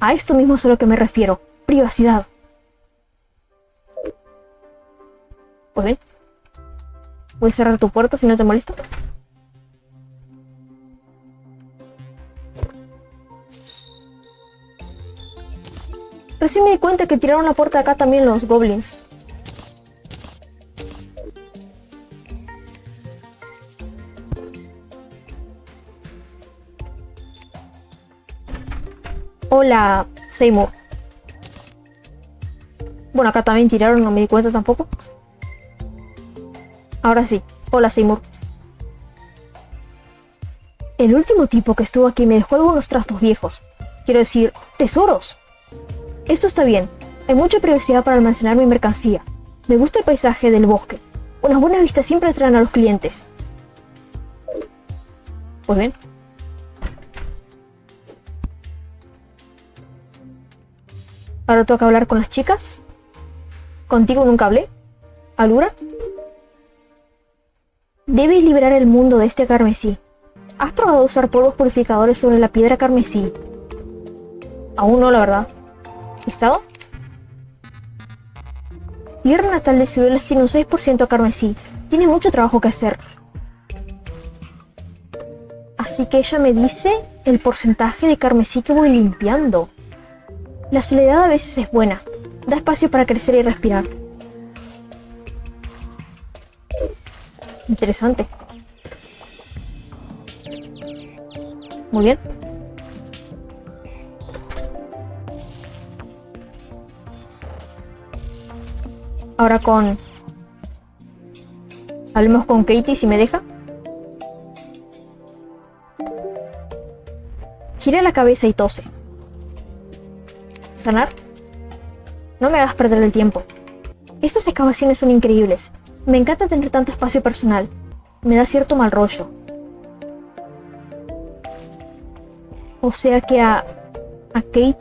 A esto mismo es a lo que me refiero. Privacidad. Pues bien. Voy a cerrar tu puerta si no te molesta. Recién me di cuenta que tiraron la puerta de acá también los goblins. Hola, Seymour. Bueno, acá también tiraron, no me di cuenta tampoco. Ahora sí. Hola, Seymour. El último tipo que estuvo aquí me dejó algunos trastos viejos. Quiero decir, tesoros. Esto está bien. Hay mucha privacidad para almacenar mi mercancía. Me gusta el paisaje del bosque. Unas buenas vistas siempre atraen a los clientes. Pues bien. Ahora toca hablar con las chicas. ¿Contigo nunca hablé? ¿Alura? Debes liberar el mundo de este carmesí. ¿Has probado a usar polvos purificadores sobre la piedra carmesí? Aún no, la verdad. ¿Listado? Tierra natal de Ciruelas tiene un 6% carmesí. Tiene mucho trabajo que hacer. Así que ella me dice el porcentaje de carmesí que voy limpiando. La soledad a veces es buena. Da espacio para crecer y respirar. Interesante. Muy bien. Ahora hablemos con Katie si me deja. Gira la cabeza y tose. ¿Sanar? No me hagas perder el tiempo. Estas excavaciones son increíbles. Me encanta tener tanto espacio personal. Me da cierto mal rollo. O sea que a Katie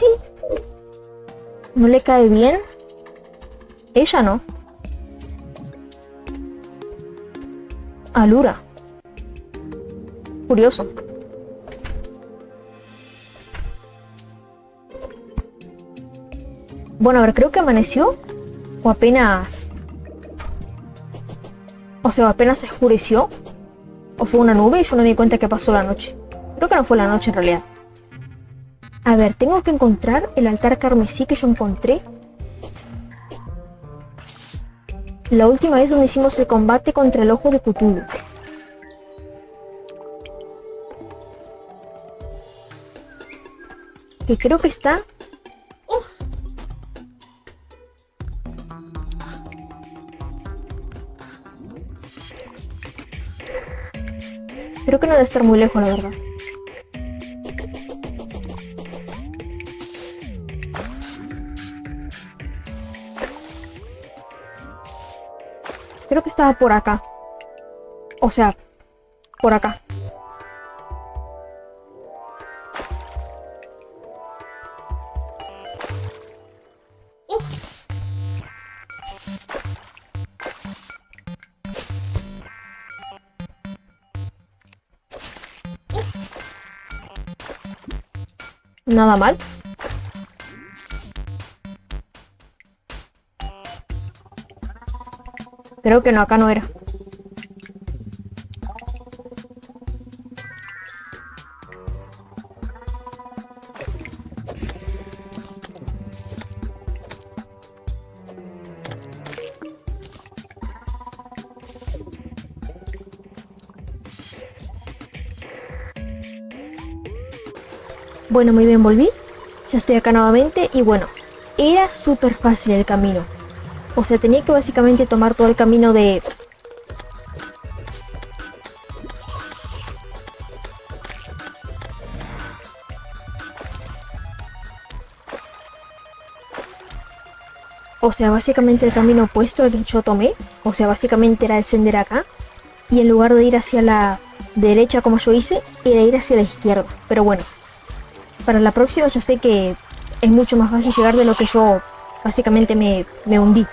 no le cae bien. Ella no. Alura. Curioso. Bueno, a ver, creo que amaneció. O apenas... O sea, apenas se oscureció. O fue una nube y yo no me di cuenta que pasó la noche. Creo que no fue la noche en realidad. A ver, tengo que encontrar el altar carmesí que yo encontré la última vez donde hicimos el combate contra el ojo de Cthulhu. Que creo que está... Creo que no debe estar muy lejos, la verdad. Creo que estaba por acá. O sea, por acá. Nada mal. Creo que no, acá no era. Bueno, muy bien, volví. Ya estoy acá nuevamente y bueno, era súper fácil el camino. O sea, tenía que básicamente tomar todo el camino de... O sea, básicamente el camino opuesto al que yo tomé. O sea, básicamente era descender acá. Y en lugar de ir hacia la derecha como yo hice, era ir hacia la izquierda. Pero bueno, para la próxima ya sé que es mucho más fácil llegar de lo que yo básicamente me hundí.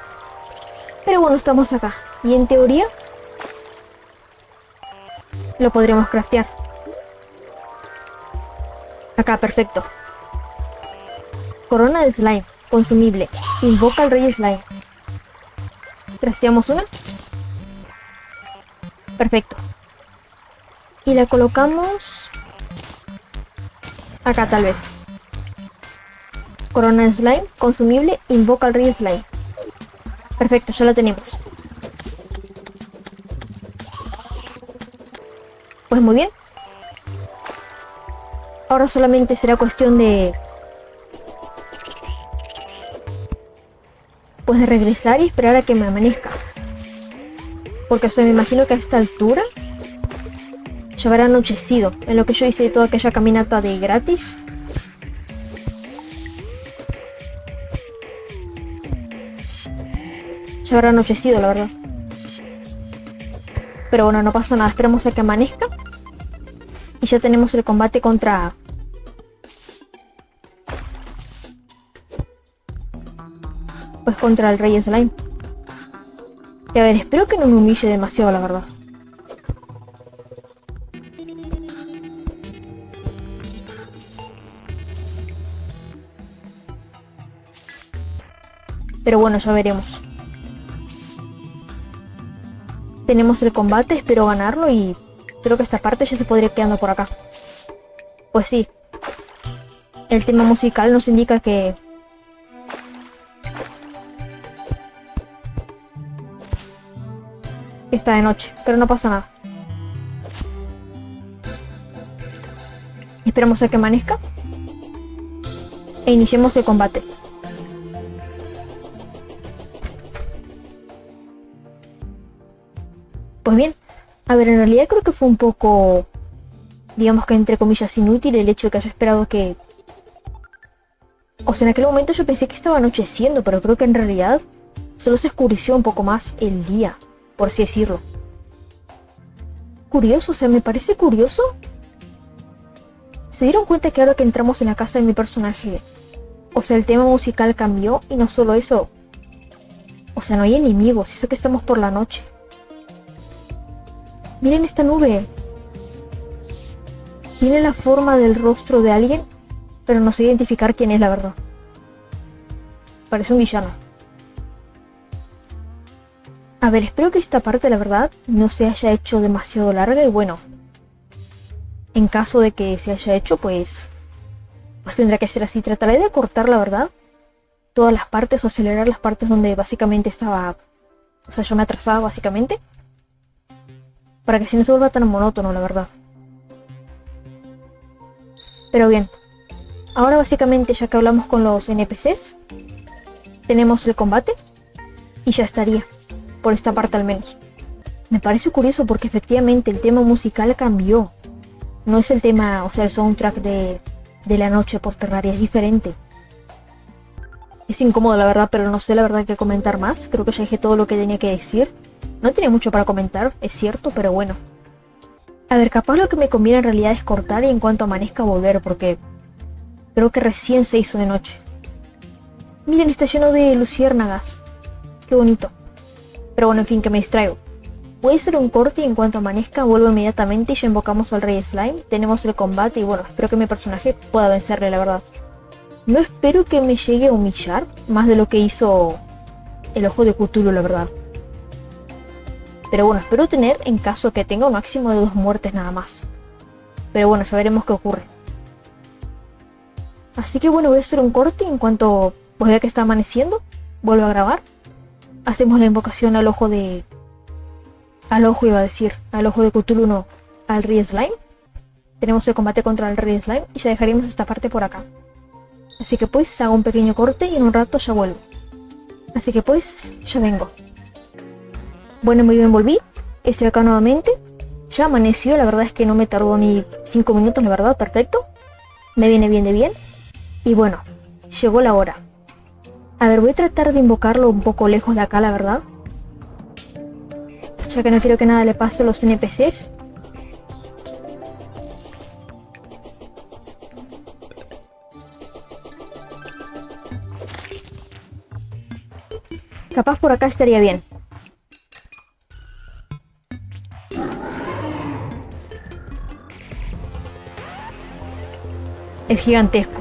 Pero bueno, estamos acá. Y en teoría lo podremos craftear. Acá, perfecto. Corona de slime, consumible. Invoca al rey slime. Crafteamos una. Perfecto. Y la colocamos acá tal vez. Corona de slime, consumible. Invoca al rey slime. Perfecto, ya la tenemos. Pues muy bien. Ahora solamente será cuestión de... pues de regresar y esperar a que me amanezca. Porque o sea, me imagino que a esta altura ya habrá anochecido. En lo que yo hice toda aquella caminata de gratis. Ya habrá anochecido, la verdad. Pero bueno, no pasa nada. Esperamos a que amanezca. Y ya tenemos el combate contra... pues contra el rey slime. Y a ver, espero que no me humille demasiado, la verdad. Pero bueno, ya veremos. Tenemos el combate, espero ganarlo y creo que esta parte ya se podría ir quedando por acá. Pues sí. El tema musical nos indica que... está de noche, pero no pasa nada. Esperamos a que amanezca. E iniciemos el combate. Pues bien, a ver, en realidad creo que fue un poco, digamos que entre comillas, inútil el hecho de que haya esperado que... o sea, en aquel momento yo pensé que estaba anocheciendo, pero creo que en realidad solo se oscureció un poco más el día, por así decirlo. Curioso, o sea, me parece curioso. ¿Se dieron cuenta que ahora que entramos en la casa de mi personaje, o sea, el tema musical cambió? Y no solo eso, o sea, no hay enemigos, eso que estamos por la noche. Miren esta nube. Tiene la forma del rostro de alguien, pero no sé identificar quién es, la verdad. Parece un villano. A ver, espero que esta parte, la verdad, no se haya hecho demasiado larga. Y bueno, en caso de que se haya hecho, pues tendrá que ser así. Trataré de cortar, la verdad, todas las partes o acelerar las partes donde básicamente estaba... o sea, yo me atrasaba básicamente. Para que así no se vuelva tan monótono, la verdad. Pero bien. Ahora básicamente, ya que hablamos con los NPCs, tenemos el combate. Y ya estaría. Por esta parte al menos. Me parece curioso porque efectivamente el tema musical cambió. No es el tema, o sea, el soundtrack de la noche por Terraria, es diferente. Es incómodo, la verdad, pero no sé la verdad qué comentar más. Creo que ya dije todo lo que tenía que decir. No tenía mucho para comentar, es cierto, pero bueno. A ver, capaz lo que me conviene en realidad es cortar y en cuanto amanezca volver, porque creo que recién se hizo de noche. Miren, está lleno de luciérnagas. Qué bonito. Pero bueno, en fin, que me distraigo. Voy a hacer un corte y en cuanto amanezca vuelvo inmediatamente y ya invocamos al rey slime. Tenemos el combate y bueno, espero que mi personaje pueda vencerle, la verdad. No espero que me llegue a humillar más de lo que hizo el ojo de Cthulhu, la verdad. Pero bueno, espero tener, en caso que tenga, un máximo de 2 muertes nada más. Pero bueno, ya veremos qué ocurre. Así que bueno, voy a hacer un corte y en cuanto pues vea que está amaneciendo, vuelvo a grabar. Hacemos la invocación al ojo de... al ojo iba a decir, al ojo de Cthulhu, no, al rey slime. Tenemos el combate contra el rey slime y ya dejaremos esta parte por acá. Así que pues hago un pequeño corte y en un rato ya vuelvo. Así que pues, ya vengo. Bueno, muy bien, volví. Estoy acá nuevamente. Ya amaneció, la verdad es que no me tardó ni 5 minutos, la verdad, perfecto. Me viene bien de bien. Y bueno, llegó la hora. A ver, voy a tratar de invocarlo un poco lejos de acá, la verdad. Ya que no quiero que nada le pase a los NPCs. Capaz por acá estaría bien. Es gigantesco.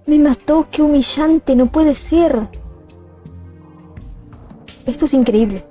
Me mató, qué humillante, no puede ser. Esto es increíble.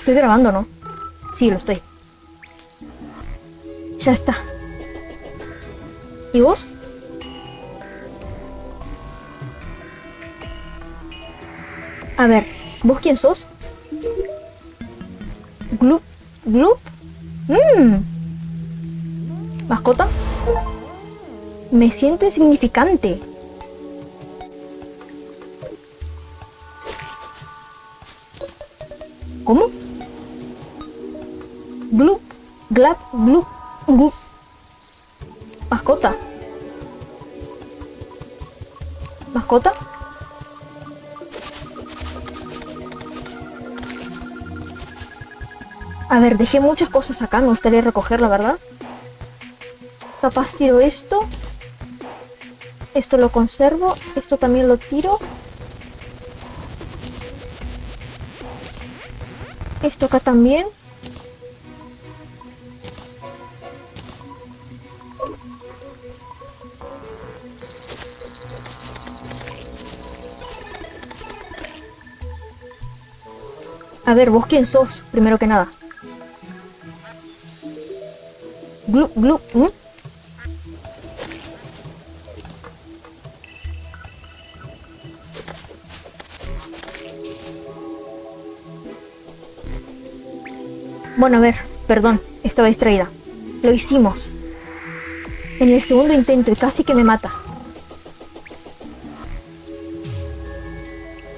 Estoy grabando, ¿no? Sí, lo estoy. Ya está. ¿Y vos? A ver, ¿vos quién sos? Gloop. ¿Gloop? ¿Mascota? Me siento insignificante. ¿Cómo? Gloop, glap, gloop, gloop. ¿Mascota? ¿Mascota? A ver, dejé muchas cosas acá, me gustaría recogerla, ¿verdad? Capaz tiro esto. Esto lo conservo. Esto también lo tiro. Esto acá también. A ver, ¿vos quién sos? Primero que nada. Glu, glu, Bueno, a ver, perdón, estaba distraída. Lo hicimos. En el segundo intento y casi que me mata.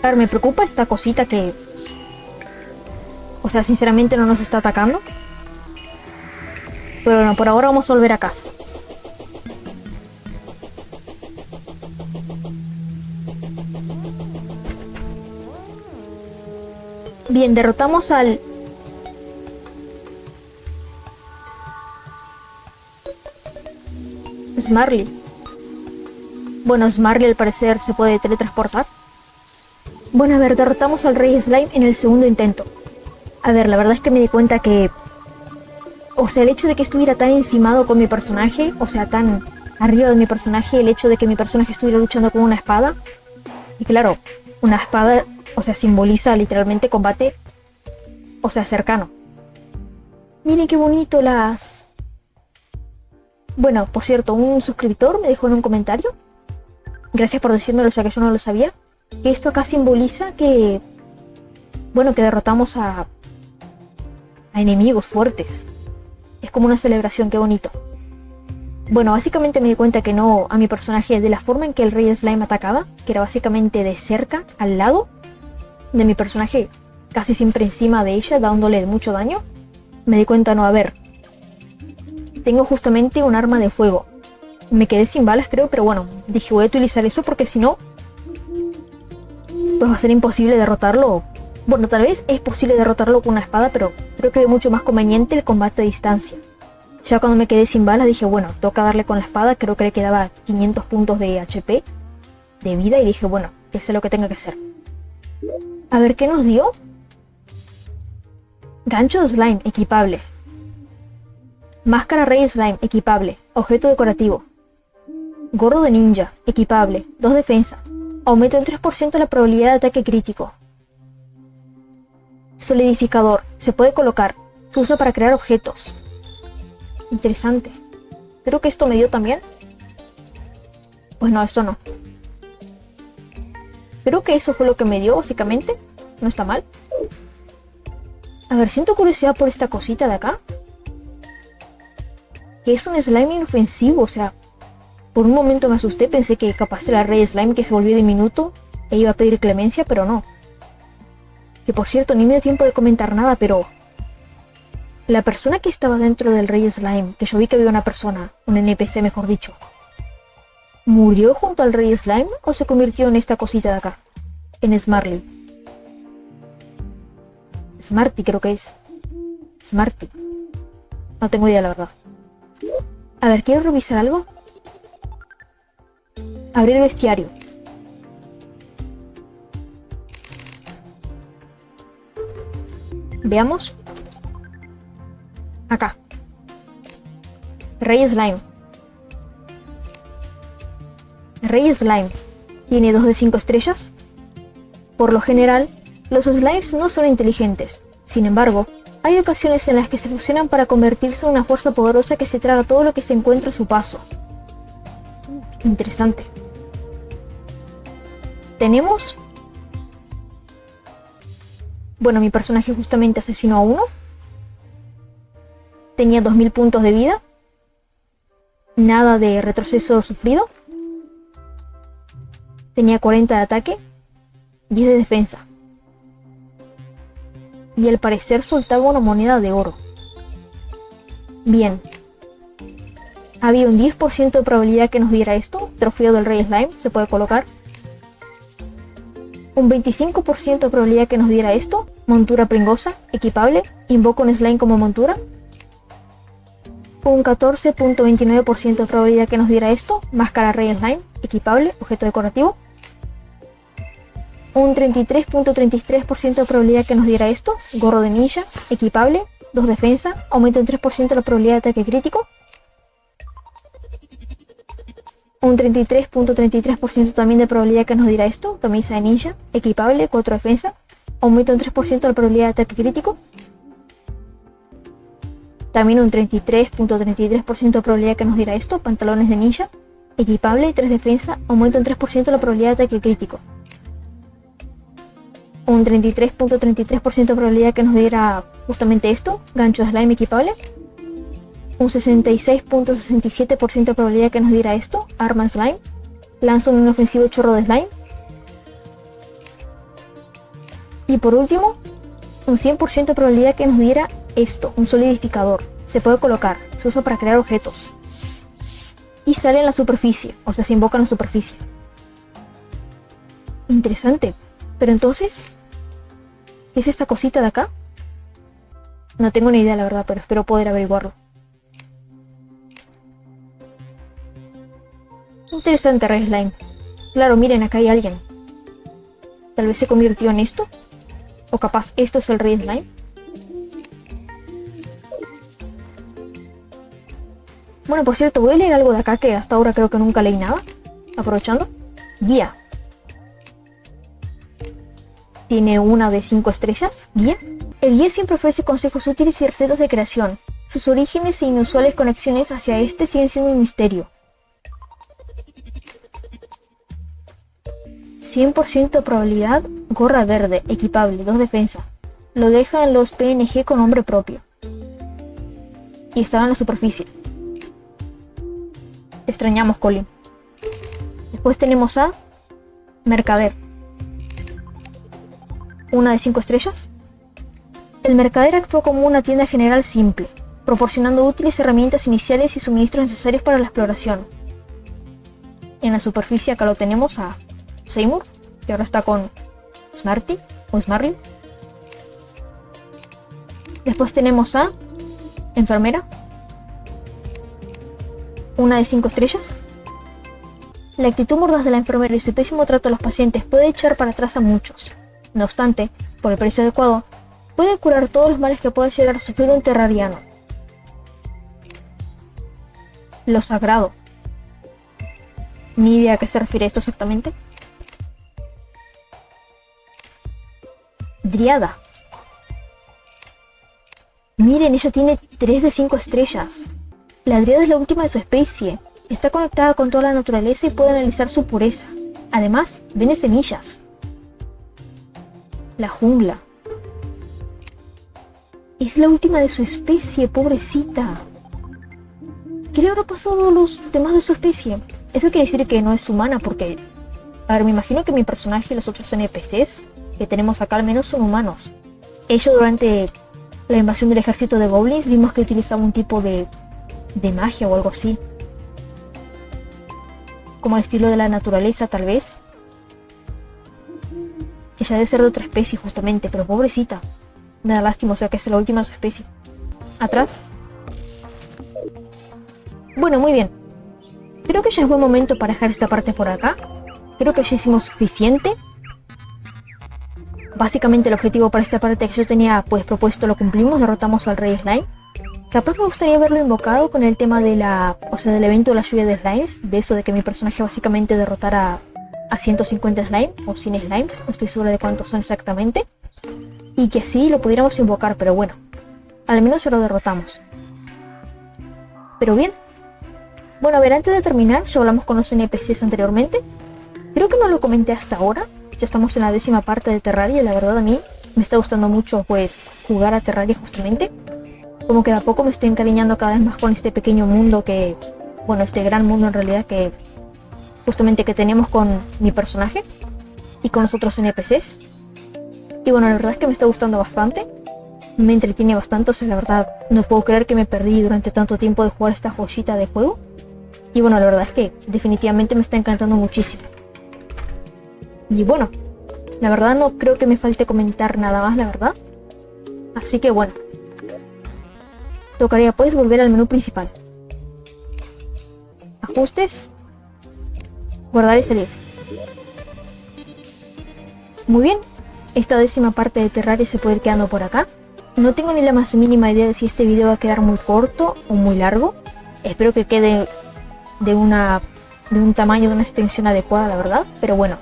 A ver, me preocupa esta cosita que... O sea, sinceramente no nos está atacando. Pero bueno, por ahora vamos a volver a casa. Bien, derrotamos al... Smarly. Bueno, Smarly al parecer se puede teletransportar. Bueno, a ver, derrotamos al Rey Slime en el segundo intento. A ver, la verdad es que me di cuenta que... O sea, el hecho de que estuviera tan encimado con mi personaje, o sea, tan arriba de mi personaje, el hecho de que mi personaje estuviera luchando con una espada. Y claro, una espada, o sea, simboliza literalmente combate, o sea, cercano. Miren qué bonito las... Bueno, por cierto, un suscriptor me dejó en un comentario, gracias por decírmelo ya que yo no lo sabía, que esto acá simboliza que... Bueno, que derrotamos a enemigos fuertes. Es como una celebración, qué bonito. Bueno, básicamente me di cuenta que no a mi personaje de la forma en que el Rey Slime atacaba, que era básicamente de cerca, al lado de mi personaje, casi siempre encima de ella, dándole mucho daño. Me di cuenta, no, a ver, tengo justamente un arma de fuego. Me quedé sin balas, creo, pero bueno, dije voy a utilizar eso porque si no, pues va a ser imposible derrotarlo. Bueno, tal vez es posible derrotarlo con una espada, pero creo que es mucho más conveniente el combate a distancia. Ya cuando me quedé sin balas dije, bueno, toca darle con la espada, creo que le quedaba 500 puntos de HP, de vida, y dije, bueno, que sea lo que tenga que hacer. A ver, ¿qué nos dio? Gancho de slime, equipable. Máscara Rey Slime, equipable. Objeto decorativo. Gorro de ninja, equipable. 2 defensa. Aumenta en 3% la probabilidad de ataque crítico. Solidificador, se puede colocar. Se usa para crear objetos. Interesante. Creo que esto me dio también. Pues no, esto no. Creo que eso fue lo que me dio, básicamente. No está mal. A ver, siento curiosidad por esta cosita de acá. Que es un slime inofensivo, o sea... Por un momento me asusté, pensé que capaz era el Rey Slime que se volvió diminuto e iba a pedir clemencia, pero no. Que por cierto, ni me dio tiempo de comentar nada, pero... La persona que estaba dentro del Rey Slime, que yo vi que había una persona, un NPC mejor dicho, ¿murió junto al Rey Slime o se convirtió en esta cosita de acá? En Smarly. Smarty creo que es. Smarty. No tengo idea la verdad. A ver, quiero revisar algo. Abrir el bestiario. Veamos. Acá. Rey Slime. Rey Slime. Tiene 2 de 5 estrellas. Por lo general, los slimes no son inteligentes. Sin embargo, hay ocasiones en las que se fusionan para convertirse en una fuerza poderosa que se traga todo lo que se encuentra a su paso. Interesante. Tenemos... Bueno, mi personaje justamente asesinó a uno. Tenía 2000 puntos de vida. Nada de retroceso sufrido. Tenía 40 de ataque. 10 de defensa. Y al parecer soltaba una moneda de oro. Bien. Había un 10% de probabilidad que nos diera esto. Trofeo del Rey Slime, se puede colocar. Un 25% de probabilidad que nos diera esto. Montura pringosa, equipable. Invoco un slime como montura. Un 14.29% de probabilidad que nos diera esto. Máscara Rey Slime, equipable, objeto decorativo. Un 33.33% de probabilidad que nos diera esto. Gorro de ninja, equipable, 2 defensa. Aumenta un 3% la probabilidad de ataque crítico. Un 33.33% también de probabilidad que nos diera esto. Camisa de ninja, equipable, 4 defensa. Aumenta un 3% la probabilidad de ataque crítico. También un 33.33% de probabilidad que nos diera esto. Pantalones de ninja, equipable, 3 defensa. Aumenta un 3% la probabilidad de ataque crítico. Un 33.33% de probabilidad que nos diera justamente esto. Gancho de slime equipable. Un 66.67% de probabilidad que nos diera esto. Arma slime. Lanzo un inofensivo chorro de slime. Y por último, un 100% de probabilidad que nos diera esto. Un solidificador. Se puede colocar. Se usa para crear objetos. Y sale en la superficie. O sea, se invoca en la superficie. Interesante. Pero entonces, ¿qué es esta cosita de acá? No tengo ni idea, la verdad, pero espero poder averiguarlo. Interesante, Rey Slime. Claro, miren, acá hay alguien. Tal vez se convirtió en esto. O capaz esto es el Rey Slime. Bueno, por cierto, voy a leer algo de acá que hasta ahora creo que nunca leí nada. Aprovechando. Guía. Tiene una de 5 estrellas. Guía. El guía siempre ofrece consejos útiles y recetas de creación. Sus orígenes e inusuales conexiones hacia este siguen siendo un misterio. 100% de probabilidad, gorra verde, equipable, 2 defensa. Lo dejan los PNG con nombre propio. Y estaba en la superficie. Te extrañamos, Colin. Después tenemos a Mercader. Una de 5 estrellas. El mercader actúa como una tienda general simple, proporcionando útiles herramientas iniciales y suministros necesarios para la exploración. En la superficie acá lo tenemos a Seymour, que ahora está con Smarty o Smarly. Después tenemos a Enfermera. Una de 5 estrellas. La actitud mordaz de la enfermera y su pésimo trato a los pacientes puede echar para atrás a muchos. No obstante, por el precio adecuado, puede curar todos los males que pueda llegar a sufrir un terrariano. Lo sagrado. Ni idea a qué se refiere esto exactamente. Driada. Miren, ella tiene 3 de 5 estrellas. La Driada es la última de su especie. Está conectada con toda la naturaleza y puede analizar su pureza. Además, vende semillas. La jungla. Es la última de su especie, pobrecita. ¿Qué le habrá pasado a los demás de su especie? Eso quiere decir que no es humana porque... A ver, me imagino que mi personaje y los otros NPCs que tenemos acá al menos son humanos. Ellos durante la invasión del ejército de goblins vimos que utilizaba un tipo de magia o algo así. Como el estilo de la naturaleza, tal vez. Ella debe ser de otra especie justamente, pero pobrecita. Me da lástima, o sea que es la última de su especie. Atrás. Bueno, muy bien. Creo que ya es buen momento para dejar esta parte por acá. Creo que ya hicimos suficiente. Básicamente el objetivo para esta parte que yo tenía pues propuesto lo cumplimos. Derrotamos al Rey Slime. Capaz me gustaría verlo invocado con el tema de del evento de la lluvia de slimes. De eso de que mi personaje básicamente derrotara a 150 slime o 100 slimes. No estoy segura de cuántos son exactamente. y que así lo pudiéramos invocar, pero bueno, al menos ya lo derrotamos. Pero bien. Bueno, a ver, antes de terminar, ya hablamos con los NPCs anteriormente. Creo que no lo comenté hasta ahora. Ya estamos en la 10ª parte de Terraria y la verdad a mí me está gustando mucho pues jugar a Terraria justamente. Como que de a poco me estoy encariñando cada vez más con este pequeño mundo que... Bueno, este gran mundo en realidad que... Justamente que tenemos con mi personaje y con los otros NPCs. Y bueno, la verdad es que me está gustando bastante. Me entretiene bastante, o sea, la verdad no puedo creer que me perdí durante tanto tiempo de jugar esta joyita de juego. Y bueno, la verdad es que definitivamente me está encantando muchísimo. Y bueno, la verdad no creo que me falte comentar nada más, la verdad. Así que bueno. Tocaría pues volver al menú principal. Ajustes. Guardar y salir. Muy bien. Esta 10ª parte de Terraria se puede ir quedando por acá. No tengo ni la más mínima idea de si este video va a quedar muy corto o muy largo. Espero que quede de un tamaño, de una extensión adecuada, la verdad. Pero bueno,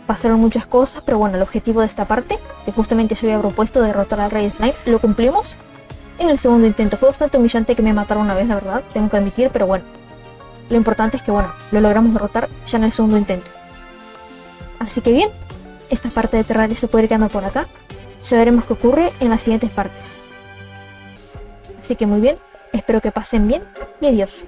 pasaron muchas cosas, pero bueno, el objetivo de esta parte, que justamente yo había propuesto, derrotar al Rey Slime, lo cumplimos en el segundo intento. Fue bastante humillante que me mataron una vez, la verdad, tengo que admitir, pero bueno, lo importante es que bueno, lo logramos derrotar ya en el segundo intento. Así que bien, esta parte de Terraria se puede ir quedando por acá. Ya veremos qué ocurre en las siguientes partes. Así que muy bien, espero que pasen bien y adiós.